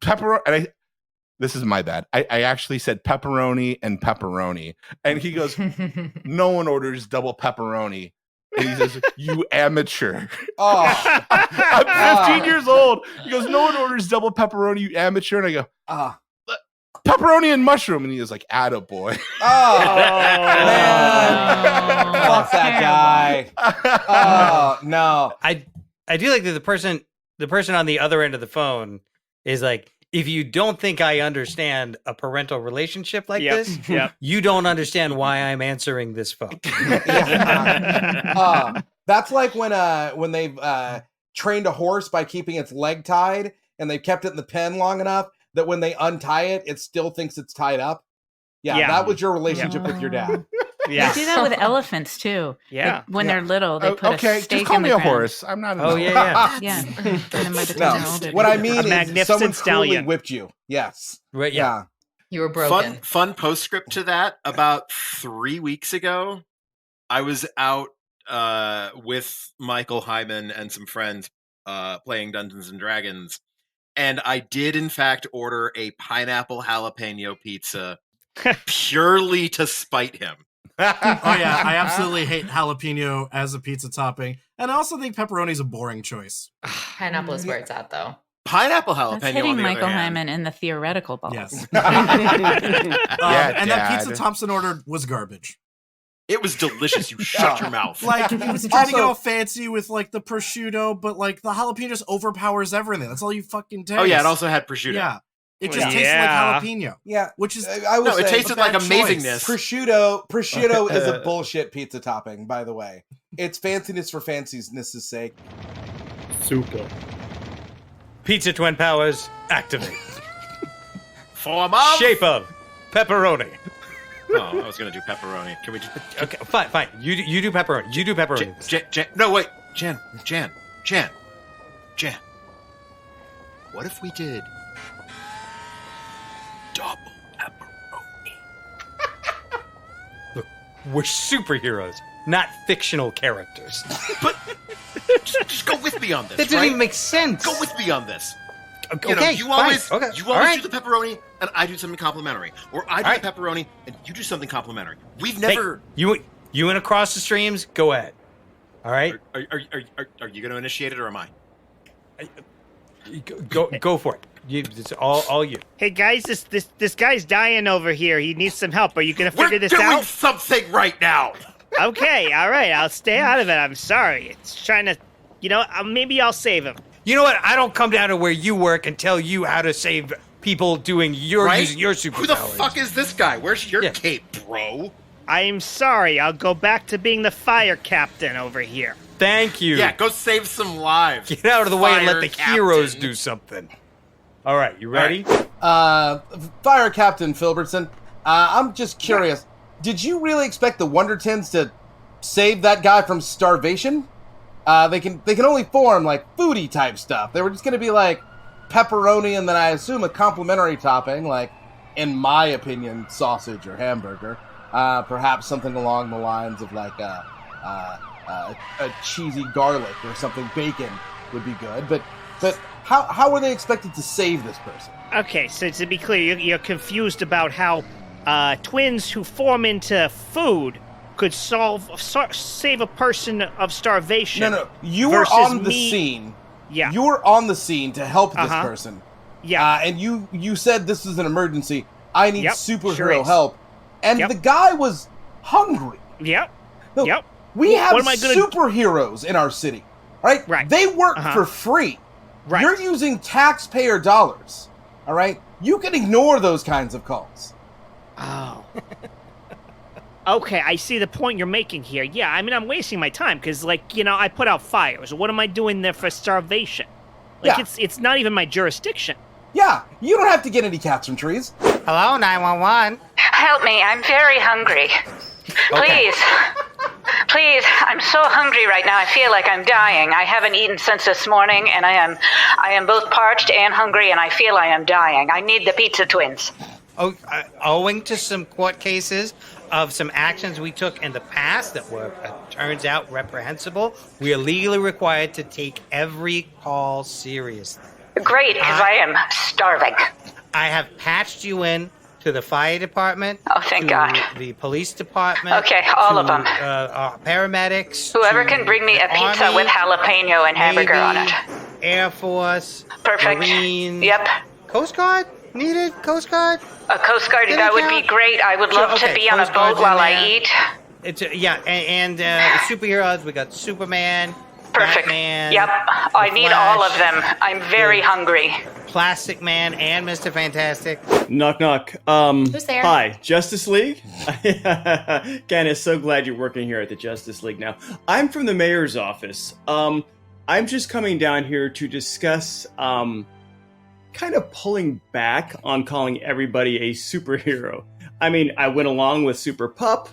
pepperoni. And this is my bad. I actually said pepperoni and pepperoni. And he goes, "No one orders double pepperoni." And he says, "You amateur." I'm 15 years old. He goes, "No one orders double pepperoni, you amateur." And I go, "Pepperoni and mushroom." And he was like, "Attaboy." Man. Fuck that guy. Oh, no. I do like that the person on the other end of the phone is like, if you don't think I understand a parental relationship like this, you don't understand why I'm answering this phone. That's like when they've trained a horse by keeping its leg tied, and they've kept it in the pen long enough that when they untie it, it still thinks it's tied up. Yeah. That was your relationship with your dad. Yeah. They do that with elephants too. Yeah. Like, when they're little, they put a stake just call in me the a ground. horse. I'm not. Yeah. What I mean is magnificent someone stallion. cruelly whipped you. Yes. Right. Yeah. You were broken. Fun postscript to that. About 3 weeks ago, I was out with Michael Heiman and some friends playing Dungeons and Dragons, and I did in fact order a pineapple jalapeno pizza purely to spite him. Oh yeah, I absolutely hate jalapeno as a pizza topping, and I also think pepperoni is a boring choice. Pineapple is where it's at, though. Pineapple jalapeno. That's hitting on the Michael other hand, Heiman in the theoretical ball. Yes. Yeah, And that Dad. pizza Thompson ordered was garbage. it was delicious. You shut your mouth. Like, he was trying to get all fancy with like the prosciutto, but like the jalapeno just overpowers everything. That's all you fucking taste. Oh yeah, it also had prosciutto. Yeah. It just tasted Yeah. like jalapeno. Yeah. Which is I would No, it say tasted a bad like choice. amazingness. prosciutto is a bullshit pizza topping, by the way. It's fanciness for fanciness' sake. Super. Pizza twin powers activate. Form of Shape of pepperoni. Oh, I was gonna do pepperoni. Can we just Okay, fine. You do pepperoni. You do pepperoni. Jan, no, wait. Jan. What if we did double pepperoni? Look, we're superheroes, not fictional characters. But just go with me on this. That doesn't right? even make sense. Go with me on this. Okay, You always fine. do Alright. the pepperoni, and I do something complimentary, or I do Alright. the pepperoni, and you do something complimentary. We've never. Hey, you and across the streams, go ahead. All right, Are you going to initiate it, or am I? go for it. It's all you. Hey guys, this guy's dying over here. He needs some help. Are you gonna We're figure this doing out? something right now. Okay, all right, I'll stay out of it. I'm sorry. It's trying to, maybe I'll save him. You know what? I don't come down to where you work and tell you how to save people using your superpowers. Who the fuck is this guy? Where's your cape, bro? I'm sorry. I'll go back to being the fire captain over here. Thank you. Yeah, go save some lives. Get out of the way and let the captain. heroes do something. All right, you ready? Fire Captain Filbertson, I'm just curious. Did you really expect the Wonder Tins to save that guy from starvation? They can only form like foodie type stuff. They were just gonna be like pepperoni and then I assume a complimentary topping, like in my opinion, sausage or hamburger. Perhaps something along the lines of like a cheesy garlic or something. Bacon would be good. But how were they expected to save this person? Okay, so to be clear, you're confused about how twins who form into food could save a person of starvation. No, you were on the scene. Yeah. You were on the scene to help this person. Yeah. And you said this is an emergency. I need superhero sure help. And the guy was hungry. Yep. No, yep. We have superheroes in our city, right? Right. They work for free. Right. You're using taxpayer dollars, all right? You can ignore those kinds of calls. Oh. Okay, I see the point you're making here. Yeah, I mean, I'm wasting my time because, I put out fires. What am I doing there for starvation? It's not even my jurisdiction. Yeah, you don't have to get any cats from trees. Hello, 911. Help me, I'm very hungry. Please, I'm so hungry right now. I feel like I'm dying. I haven't eaten since this morning, and I am both parched and hungry, and I feel I am dying. I need the pizza twins. Owing to some court cases of some actions we took in the past that were, turns out, reprehensible, we are legally required to take every call seriously. Great, because I am starving. I have patched you in to the fire department. Oh, thank God. The police department. Okay, all of them. Paramedics. Whoever can bring me a pizza with jalapeno and hamburger on it. Air Force. Perfect. Marines. Yep. Coast Guard? Needed? Coast Guard? A Coast Guard, that would be great. I would love to be on a boat while I eat. It's and superheroes, we got Superman. Perfect. Batman, yep. I need all of them. I'm very hungry. Plastic Man and Mr. Fantastic. Knock, knock. Who's there? Hi, Justice League? Candace, so glad you're working here at the Justice League now. I'm from the mayor's office. I'm just coming down here to discuss, kind of pulling back on calling everybody a superhero. I mean, I went along with Super Pup,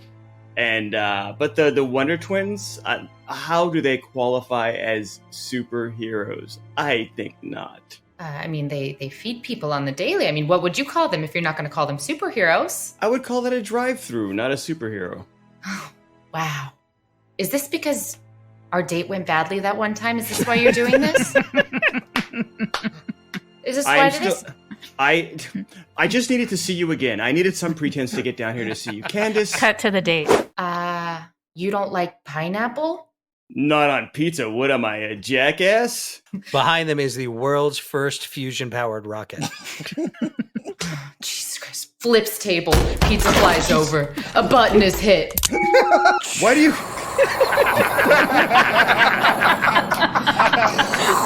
and but the Wonder Twins, how do they qualify as superheroes? I think not. I mean, they feed people on the daily. I mean, what would you call them if you're not going to call them superheroes? I would call that a drive-through, not a superhero. Wow. Is this because our date went badly that one time? Is this why you're doing this? Is this why it is? I just needed to see you again. I needed some pretense to get down here to see you. Candace. Cut to the date. You don't like pineapple? Not on pizza. What am I, a jackass? Behind them is the world's first fusion-powered rocket. Jesus Christ. Flips table. Pizza flies over. A button is hit. Why do you...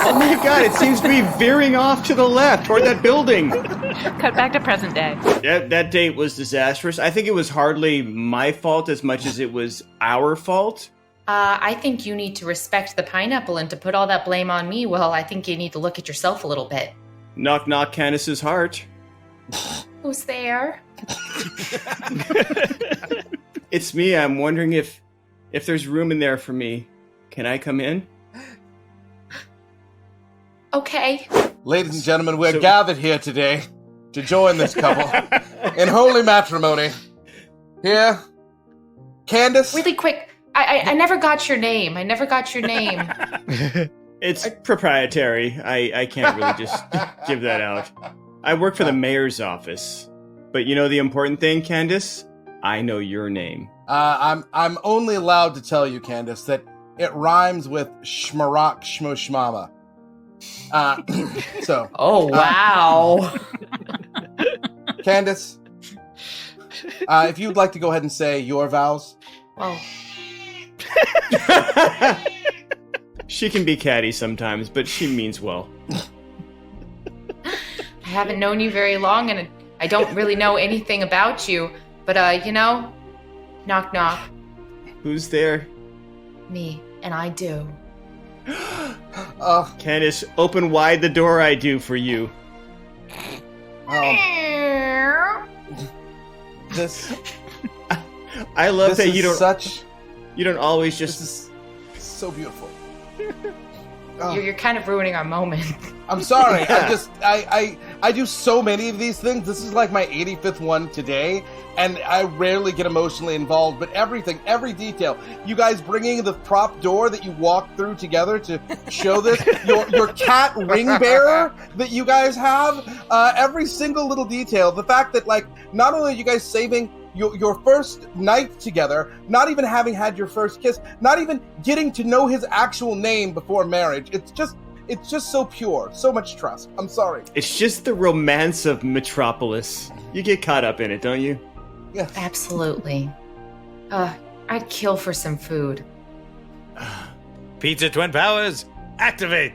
Oh my God, it seems to be veering off to the left toward that building. Cut back to present day. That date was disastrous. I think it was hardly my fault as much as it was our fault. I think you need to respect the pineapple, and to put all that blame on me, well, I think you need to look at yourself a little bit. Knock, knock, Candace's heart. Who's there? It's me. I'm wondering if there's room in there for me. Can I come in? Okay. Ladies and gentlemen, we're gathered here today to join this couple in holy matrimony. Here, Candace. Really quick, I never got your name. It's proprietary. I can't really just give that out. I work for the mayor's office. But you know the important thing, Candace? I know your name. I'm only allowed to tell you, Candace, that it rhymes with Shmarak Shmoshmama. So. Oh, wow. Candace, if you'd like to go ahead and say your vows. Well, She can be catty sometimes, but she means well. I haven't known you very long, and I don't really know anything about you. But, knock, knock. Who's there? Me, and I do. Candace, open wide the door I do for you. This. I love that you don't. Such. You don't always just. This is so beautiful. You're kind of ruining our moment. I'm sorry. Yeah. I do so many of these things. This is like my 85th one today, and I rarely get emotionally involved. But everything, every detail, you guys bringing the prop door that you walked through together to show this, your cat ring bearer that you guys have, every single little detail. The fact that like not only are you guys saving your first night together, not even having had your first kiss, not even getting to know his actual name before marriage. It's just so pure, so much trust. I'm sorry. It's just the romance of Metropolis. You get caught up in it, don't you? Yes. Absolutely. I'd kill for some food. Pizza Twin Powers, activate.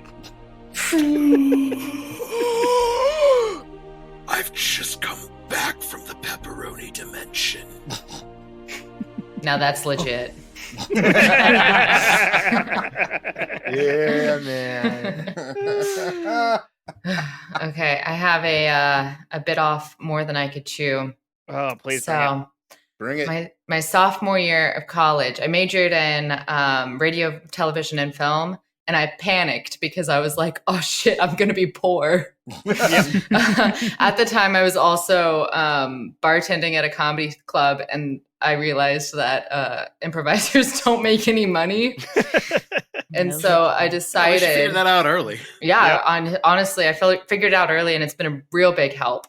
I've just come back from the pepperoni dimension. Now that's legit. Yeah, man. Okay, I have a bit off more than I could chew. Oh, please. So, Bring it. my sophomore year of college, I majored in radio, television, and film, and I panicked because I was like, "Oh shit, I'm gonna be poor." At the time, I was also bartending at a comedy club, and I realized that improvisers don't make any money. And so I decided... I figured that out early. Yeah, honestly, I figured it out early, and it's been a real big help.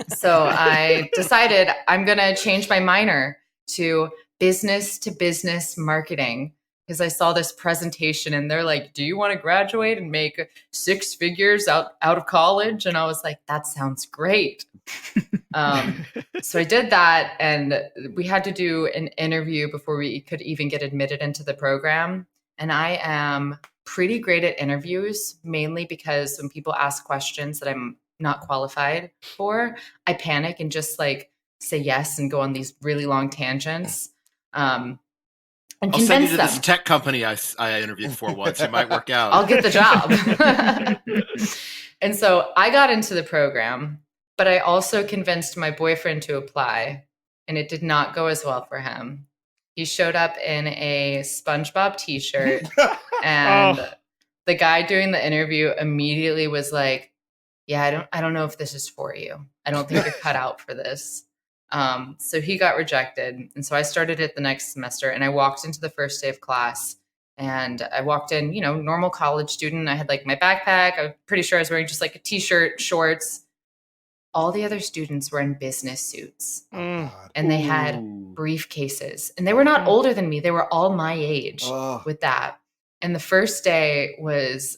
So I decided I'm going to change my minor to business marketing, because I saw this presentation and they're like, do you want to graduate and make 6 figures out of college? And I was like, that sounds great. So I did that, and we had to do an interview before we could even get admitted into the program. And I am pretty great at interviews, mainly because when people ask questions that I'm not qualified for, I panic and just like say yes and go on these really long tangents. And I'll send you to this tech company I interviewed for once. It might work out. I'll get the job. And so I got into the program, but I also convinced my boyfriend to apply, and it did not go as well for him. He showed up in a SpongeBob t-shirt, and the guy doing the interview immediately was like, yeah, I don't know if this is for you. I don't think you're cut out for this. So he got rejected. And so I started it the next semester, and I walked into the first day of class, and I walked in, normal college student. I had like my backpack. I'm pretty sure I was wearing just like a t-shirt, shorts. All the other students were in business suits, and they had briefcases, and they were not older than me. They were all my age with that. And the first day was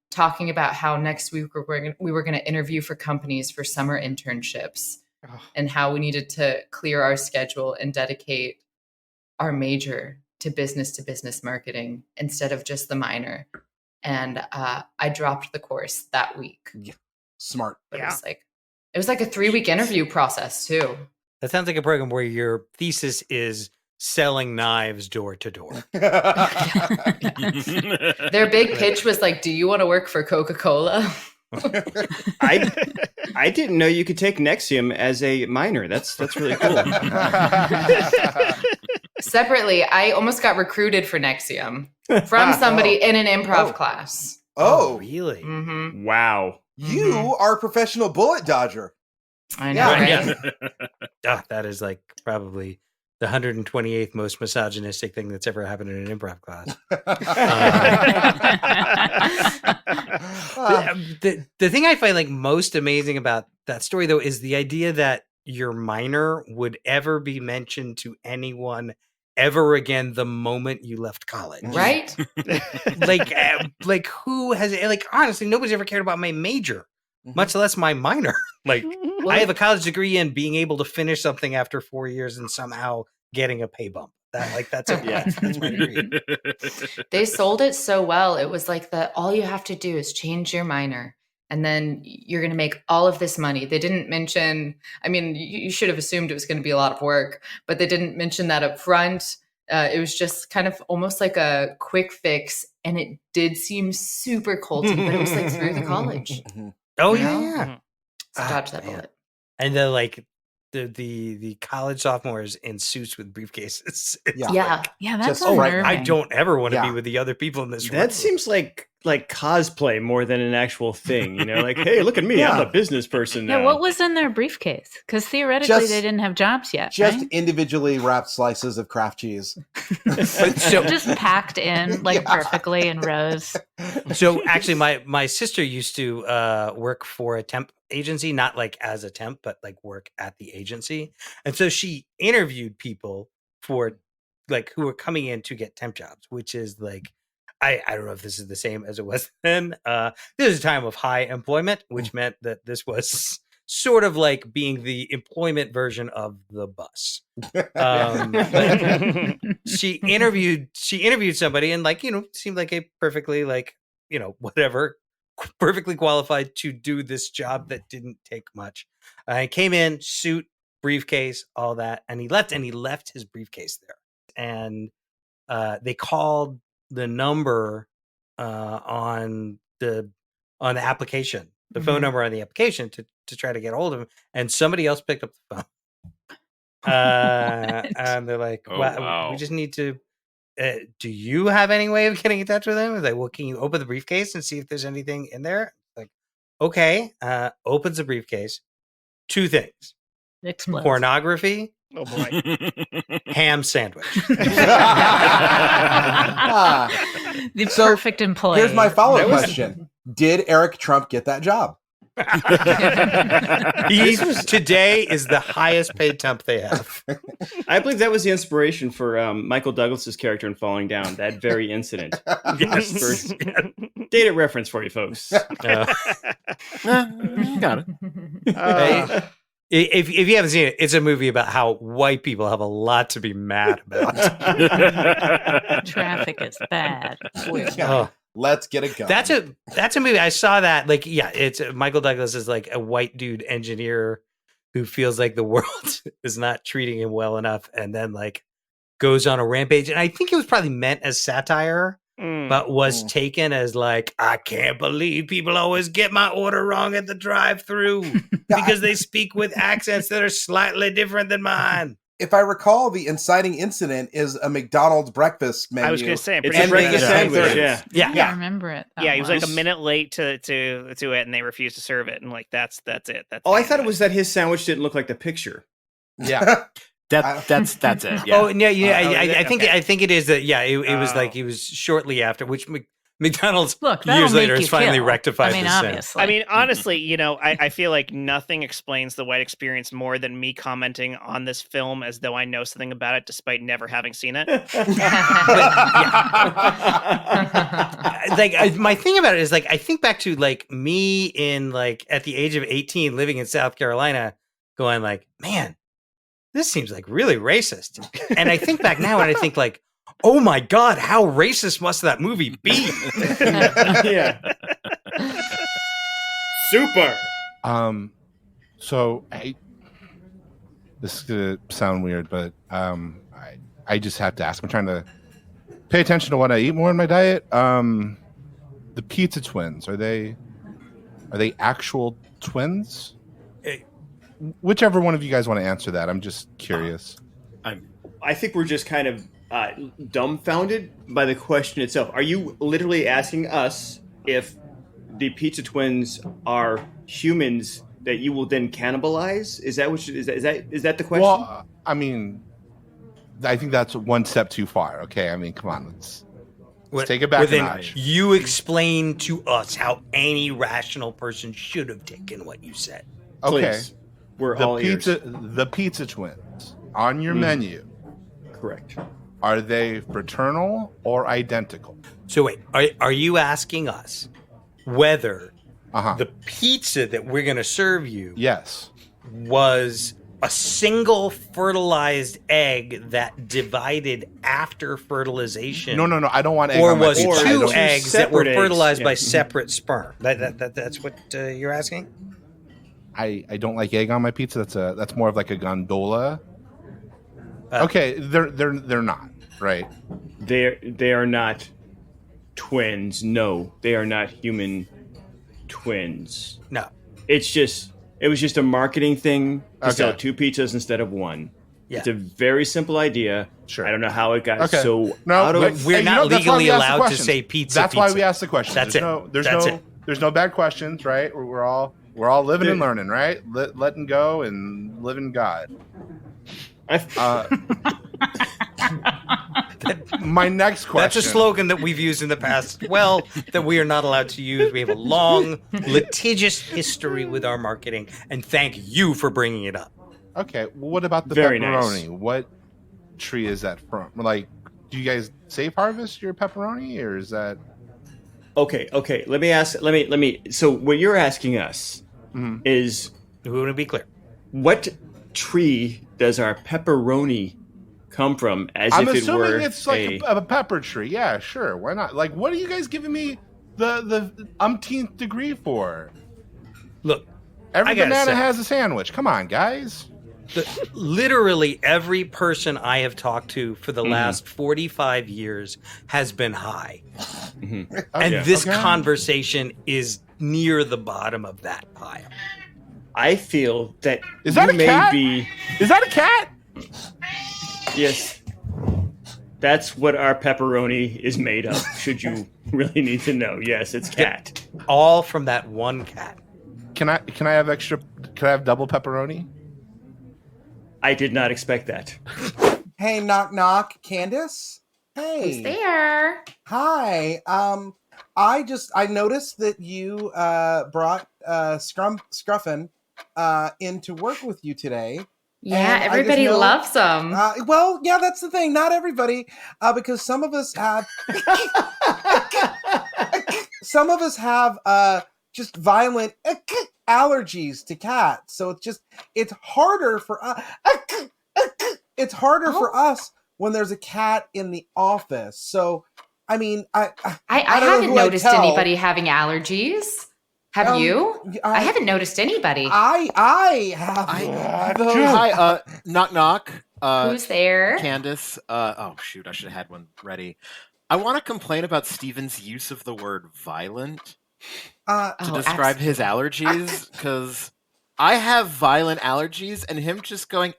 talking about how next week we were going to interview for companies for summer internships, and how we needed to clear our schedule and dedicate our major to business marketing instead of just the minor. And I dropped the course that week. Yeah. Smart. But it was like a 3-week interview process too. That sounds like a program where your thesis is selling knives door to door. Their big pitch was like, do you want to work for Coca-Cola? I didn't know you could take Nexium as a minor. That's really cool. Separately, I almost got recruited for Nexium from somebody in an improv class. Oh, really? Mm-hmm. Wow. You are a professional bullet dodger. I know, right? That is like probably the 128th most misogynistic thing that's ever happened in an improv class. The thing I find like most amazing about that story, though, is the idea that your minor would ever be mentioned to anyone ever again the moment you left college. Right? like who has, like, honestly, nobody's ever cared about my major, much less my minor. Like, I have a college degree in being able to finish something after 4 years and somehow getting a pay bump. That's it. Yeah. That's my degree. They sold it so well. It was like all you have to do is change your minor and then you're going to make all of this money. They didn't mention, I mean, you should have assumed it was going to be a lot of work, but they didn't mention that up front. It was just kind of almost like a quick fix. And it did seem super culty, but it was like through the college. Oh, You know? yeah. So dodge that man. bullet. And the college sophomores in suits with briefcases. Yeah. Yeah, that's Just unnerving. I don't ever want to Yeah. be with the other people in this room. That seems like cosplay more than an actual thing, you know, like, hey, look at me, I'm a business person now. Yeah, what was in their briefcase? Because theoretically Just- they didn't have jobs yet. Just right? individually wrapped slices of Kraft cheese. Just packed in like perfectly in rows. So actually, my sister used to work for a temp agency, not like as a temp, but like work at the agency. And so she interviewed people for like who were coming in to get temp jobs, which is like, I don't know if this is the same as it was then. This was a time of high employment, which meant that this was sort of like being the employment version of the bus. But she interviewed somebody and like, seemed like a perfectly like, whatever, perfectly qualified to do this job that didn't take much. He came in, suit, briefcase, all that, and he left his briefcase there. And they called the number on the application, the phone number on the application to try to get a hold of him, and somebody else picked up the phone. And they're like, we just need to. Do you have any way of getting in touch with him? They're like, well, can you open the briefcase and see if there's anything in there? Like, okay. Opens the briefcase. 2 things: Explodes. pornography. Oh boy. Ham sandwich. The perfect employee. Here's my follow-up question. Did Eric Trump get that job? Today is the highest paid temp they have. I believe that was the inspiration for Michael Douglas's character in Falling Down, that very incident. Yes. Dated reference for you folks. Got it. Hey, if you haven't seen it, it's a movie about how white people have a lot to be mad about. Traffic is bad. Oh. Let's get it going. That's a movie. I saw that. Like, yeah, it's Michael Douglas is like a white dude engineer who feels like the world is not treating him well enough, and then like goes on a rampage. And I think it was probably meant as satire, but was taken as like, I can't believe people always get my order wrong at the drive-through because they speak with accents that are slightly different than mine. If I recall, the inciting incident is a McDonald's breakfast menu. I was going to say, I'm It's pretty a sure breakfast sandwich, yeah. I remember it. Yeah, he was like a minute late to it, and they refused to serve it, and like that's it. That's Oh, I thought it was that his sandwich didn't look like the picture. Yeah. That's it. Yeah. Oh, yeah. I think okay. I think it is that. Yeah, it was like he was shortly after, which McDonald's Look, years that'll later make has you finally kill. rectified I mean, this sin. obviously. I mean, honestly, I feel like nothing explains the white experience more than me commenting on this film as though I know something about it, despite never having seen it. Like my thing about it is like I think back to like me in like at the age of 18 living in South Carolina, going like, man, this seems like really racist. And I think back now and I think like, oh my God, how racist must that movie be? Yeah. Super. So this is gonna sound weird, but I just have to ask. I'm trying to pay attention to what I eat more in my diet. The pizza twins, are they actual twins? Whichever one of you guys want to answer that. I'm just curious. I think we're just kind of dumbfounded by the question itself. Are you literally asking us if the pizza twins are humans that you will then cannibalize? Is that the question? Well, I mean, I think that's one step too far. Okay, I mean, come on, let's take it back a notch. You explain to us how any rational person should have taken what you said. Okay, Please. We're all ears. The pizza twins on your menu. Correct. Are they fraternal or identical? So wait, are you asking us whether Uh-huh. the pizza that we're going to serve you Yes. was a single fertilized egg that divided after fertilization? No. I don't want egg Or on my was pizza. two eggs that were separate eggs, fertilized yeah. by separate sperm? That's what you're asking? I don't like egg on my pizza. That's more of like a gondola. Okay, they're not, right? They are not twins. No, they are not human twins. No. It was just a marketing thing to Okay. sell 2 pizzas instead of 1. Yeah. It's a very simple idea. Sure. I don't know how it got Okay. so No, out but of. We're you not know, that's why legally we asked the allowed to questions. say pizza. That's why pizza. we asked the questions. That's There's no bad questions, right? We're all living and learning, right? Letting go and living God. My next question. That's a slogan that we've used in the past. Well, that we are not allowed to use. We have a long, litigious history with our marketing, and thank you for bringing it up. Okay, well, what about the Very pepperoni? nice. What tree is that from? Like, do you guys safe harvest your pepperoni, or is that? Okay. Let me. So what you're asking us is, We want to be clear. what tree does our pepperoni come from? As I'm if it assuming were it's like a pepper tree. Yeah, sure. Why not? Like, what are you guys giving me the umpteenth degree for? Look, Every I gotta banana say- has a sandwich. Come on, guys. Literally every person I have talked to for the last 45 years has been high. And this conversation is near the bottom of that pile. I feel that Is that you a may cat? be. Is that a cat? Yes. That's what our pepperoni is made of, should you really need to know. Yes, it's cat. All from that one cat. Can I have extra? Can I have double pepperoni? I did not expect that. Hey, knock knock, Candace. Hey, Who's there? hi. I noticed that you brought Scruffin in to work with you today. Yeah, And I just everybody know- loves them. Well, yeah, that's the thing. Not everybody, because some of us have just violent allergies to cats. So it's harder for us. It's harder for us when there's a cat in the office. So, I mean, I I don't know haven't who I'd noticed tell. anybody having allergies. Have you? I haven't noticed anybody. I have. Hi, knock knock. Who's there? Candace. Oh shoot, I should have had one ready. I want to complain about Steven's use of the word violent to describe his allergies, because I have violent allergies, and him just going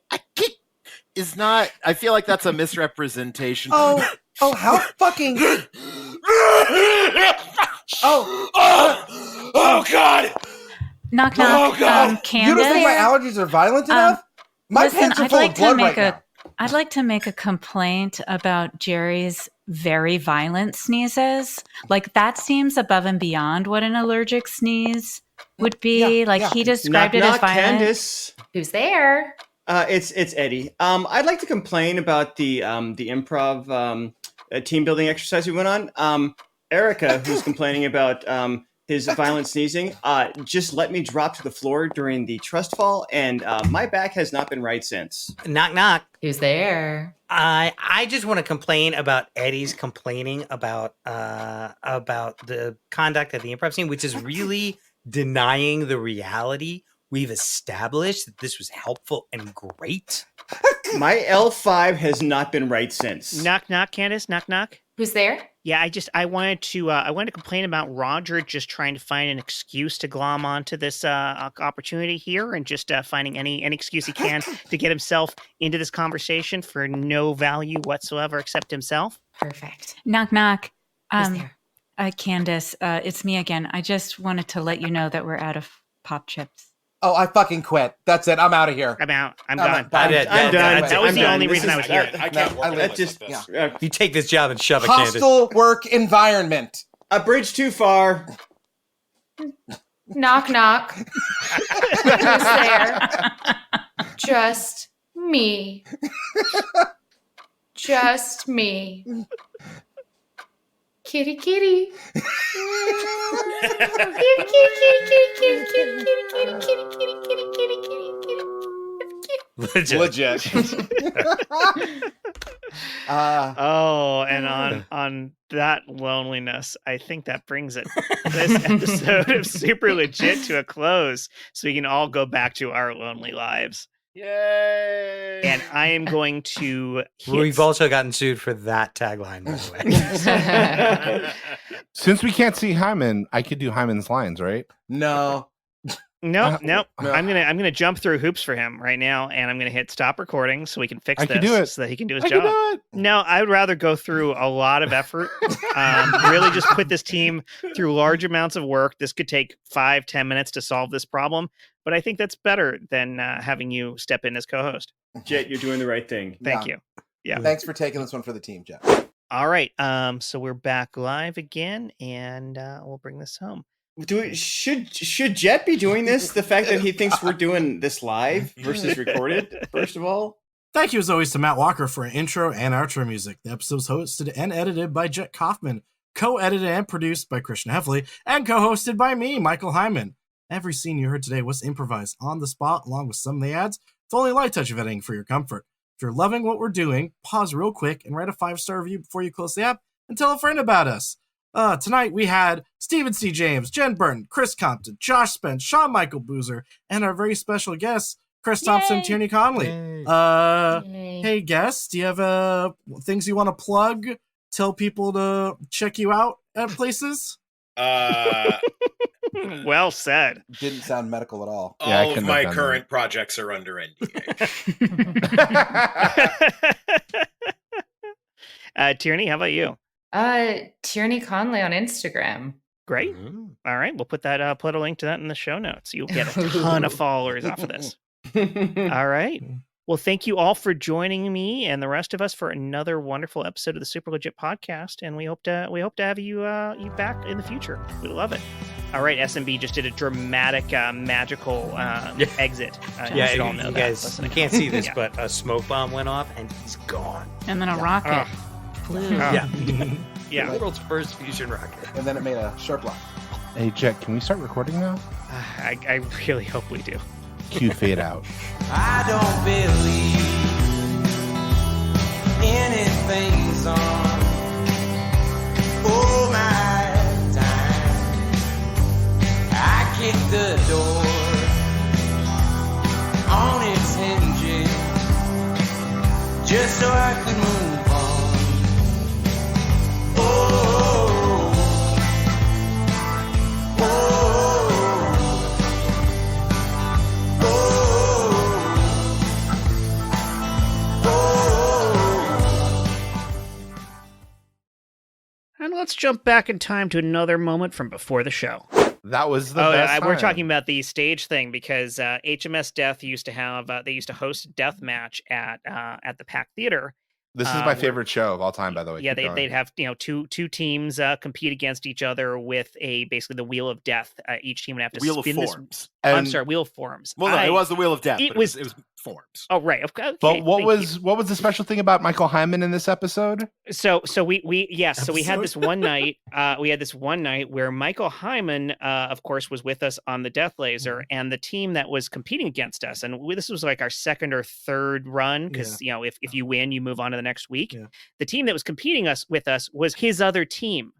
is not. I feel like that's a misrepresentation. Oh, how fucking. Oh God! Knock knock. You don't Candace. think my allergies are violent enough? My Listen, pants are I'd full like of to blood make right now. I'd like to make a complaint about Jerry's very violent sneezes. Like, that seems above and beyond what an allergic sneeze would be. He described it as violent. Candace. Who's there? It's Eddie. I'd like to complain about the improv team building exercise we went on. Erica, who's complaining about his violent sneezing, just let me drop to the floor during the trust fall, and my back has not been right since. Knock knock. Who's there? I just want to complain about Eddie's complaining about the conduct of the improv scene, which is really denying the reality we've established that this was helpful and great. My L5 has not been right since. Knock knock, Candace. Knock knock. Who's there? Yeah, I wanted to complain about Roger just trying to find an excuse to glom onto this opportunity here, and just finding any excuse he can to get himself into this conversation for no value whatsoever except himself. Perfect. Knock knock. Who's there? Candace, it's me again. I just wanted to let you know that we're out of pop chips. Oh, I fucking quit. That's it. I'm out of here. I'm out. I'm I'm done. done. I'm done. That was the I'm only done. reason I was here. I can't work I with live- like just- this. You take this job and shove it, Candace. Hostile work environment. A bridge too far. Knock knock. Who's there? Just me. Just me. Kitty kitty. Kitty kitty kitty kitty kitty kitty kitty kitty kitty kitty kitty kitty kitty kitty. Legit. And on that loneliness, I think that brings it this episode of Super Legit to a close, so we can all go back to our lonely lives. Yay! And I am going to. We've also gotten sued for that tagline, by the way. Since we can't see Heiman, I could do Heiman's lines, right? No. No. I'm gonna jump through hoops for him right now, and I'm gonna hit stop recording so we can fix I this can do it. so that he can do his I job. can do it. No, I would rather go through a lot of effort. Really, just put this team through large amounts of work. This could take 5-10 minutes to solve this problem, but I think that's better than having you step in as co-host. Jet, you're doing the right thing. Thank you. Yeah. Thanks for taking this one for the team, Jeff. All right. So we're back live again, and we'll bring this home. Should Jet be doing this? The fact that he thinks we're doing this live versus recorded, first of all. Thank you as always to Matt Walker for our intro and outro music. The episode was hosted and edited by Jet Kaufman, co-edited and produced by Christian Heffley, and co-hosted by me, Michael Heiman. Every scene you heard today was improvised on the spot, along with some of the ads, with only a light touch of editing for your comfort. If you're loving what we're doing, pause real quick and write a 5-star review before you close the app, and tell a friend about us. Tonight we had Stephen C. James, Jen Burton, Chris Compton, Josh Spence, Sean Michael Boozer, and our very special guest, Chris Thompson, Tierney Conley. Hey guests, do you have things you want to plug? Tell people to check you out at places? Well said. Didn't sound medical at all. All of my current projects are under NDA. Tierney, how about you? Tierney Conley on Instagram. Great. All right, we'll put a link to that in the show notes. You'll get a ton of followers off of this. All right. Well, thank you all for joining me and the rest of us for another wonderful episode of the Super Legit podcast, and we hope to have you back in the future. We love it. All right, SMB just did a dramatic, magical exit. You should all know you that. guys, you can't see this, but a smoke bomb went off and he's gone. And then a rocket flew. Yeah. World's first fusion rocket. And then it made a sharp line. Hey, Jet, can we start recording now? I really hope we do. Cue fade out. I don't believe anything's on all my time. I kicked the door on its hinges just so I could move on. Oh, And let's jump back in time to another moment from before the show. That was the best We're time. talking about the stage thing because HMS Death used to have they used to host a death match at the Pack Theater. This is my favorite show of all time, by the way. Yeah, they'd have two teams compete against each other with basically the Wheel of Death. Each team would have to Wheel spin of this. Forms. I'm sorry, Wheel of Forms. Well, no, it was the Wheel of Death. It was forms. Oh, right. Okay, but what was the special thing about Michael Heiman in this episode? So we had this one night. We had this one night where Michael Heiman, of course, was with us on the Death Laser, and the team that was competing against us, and this was like our second or third run because if you win, you move on to the next week. Yeah. The team that was competing with us was his other team.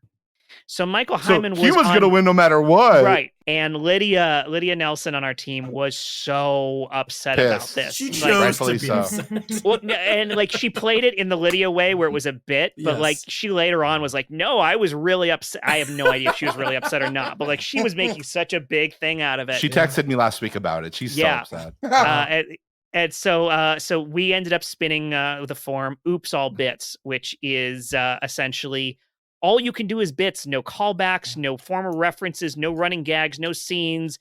So Michael Heiman was going to win no matter what. Right. And Lydia Nelson on our team was so upset about this. She chose to be upset. Well, and like she played it in the Lydia way where it was a bit, but like she later on was like, no, I was really upset. I have no idea if she was really upset or not, but like she was making such a big thing out of it. She texted me last week about it. She's so upset. And so we ended up spinning the form Oops All Bits, which is essentially all you can do is bits, no callbacks, no former references, no running gags, no scenes.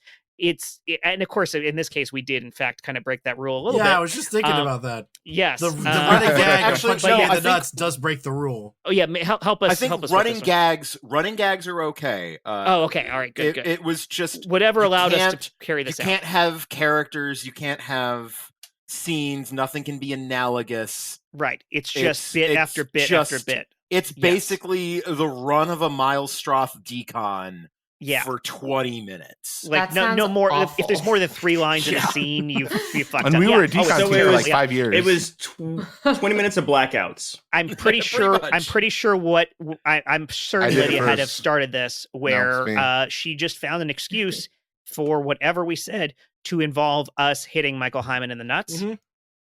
And of course, in this case, we did in fact kind of break that rule a little bit. Yeah, I was just thinking about that. Yes, the running gag actually punching in the nuts does break the rule. Oh yeah, help us. I think help us running gags are okay. Okay, all right, good. It was just whatever allowed us to carry this out. You can't have characters. You can't have scenes. Nothing can be analogous. Right. It's just bit after bit after bit. It's basically the run of a Miles Stroth decon for 20 minutes. Like no more. Awful. If there's more than 3 lines in a scene, you fucked And up. we were a decon so team it for was- like 5 years. It was 20 minutes of blackouts. I'm pretty sure. much. I'm pretty sure what I'm certain I did it Lydia had to have first. started this, it's where me. she just found an excuse for whatever we said to involve us hitting Michael Heiman in the nuts. Mhm.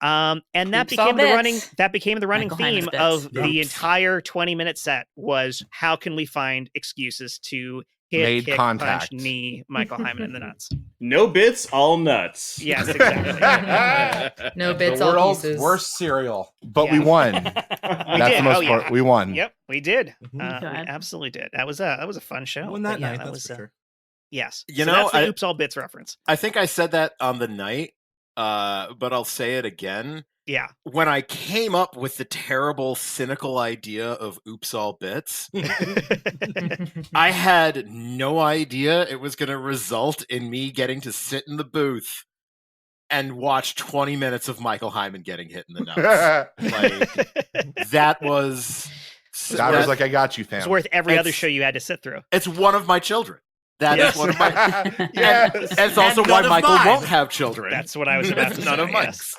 And that Oops, all became the running. bits. That became the running Michael Heiman's theme bits. of the Oops. entire 20-minute set was how can we find excuses to hit, Made kick, contact. punch, knee Michael Hyman in the nuts. No bits, all nuts. Yes, exactly. No The bits, all world's pieces. worst cereal. But we Yeah. won. We That's did. the most Oh, yeah. part. We won. Yep, we did. Mhm. We God. absolutely did. That was a fun show. Won But that yeah, night, that that's was for sure. yes. You So know, that's the I- Oops All Bits reference. I think I said that on the night, but I'll say it again. Yeah. When I came up with the terrible, cynical idea of Oops All Bits, I had no idea it was going to result in me getting to sit in the booth and watch 20 minutes of Michael Heiman getting hit in the nuts. Like, that was... God was like, I got you, fam. It's worth every other It's- show you had to sit through. It's one of my children. That is Yes. one of my... Yes. And it's also And why none of Michael mine. won't have children. That's what I was about to None say. of mine. Yes.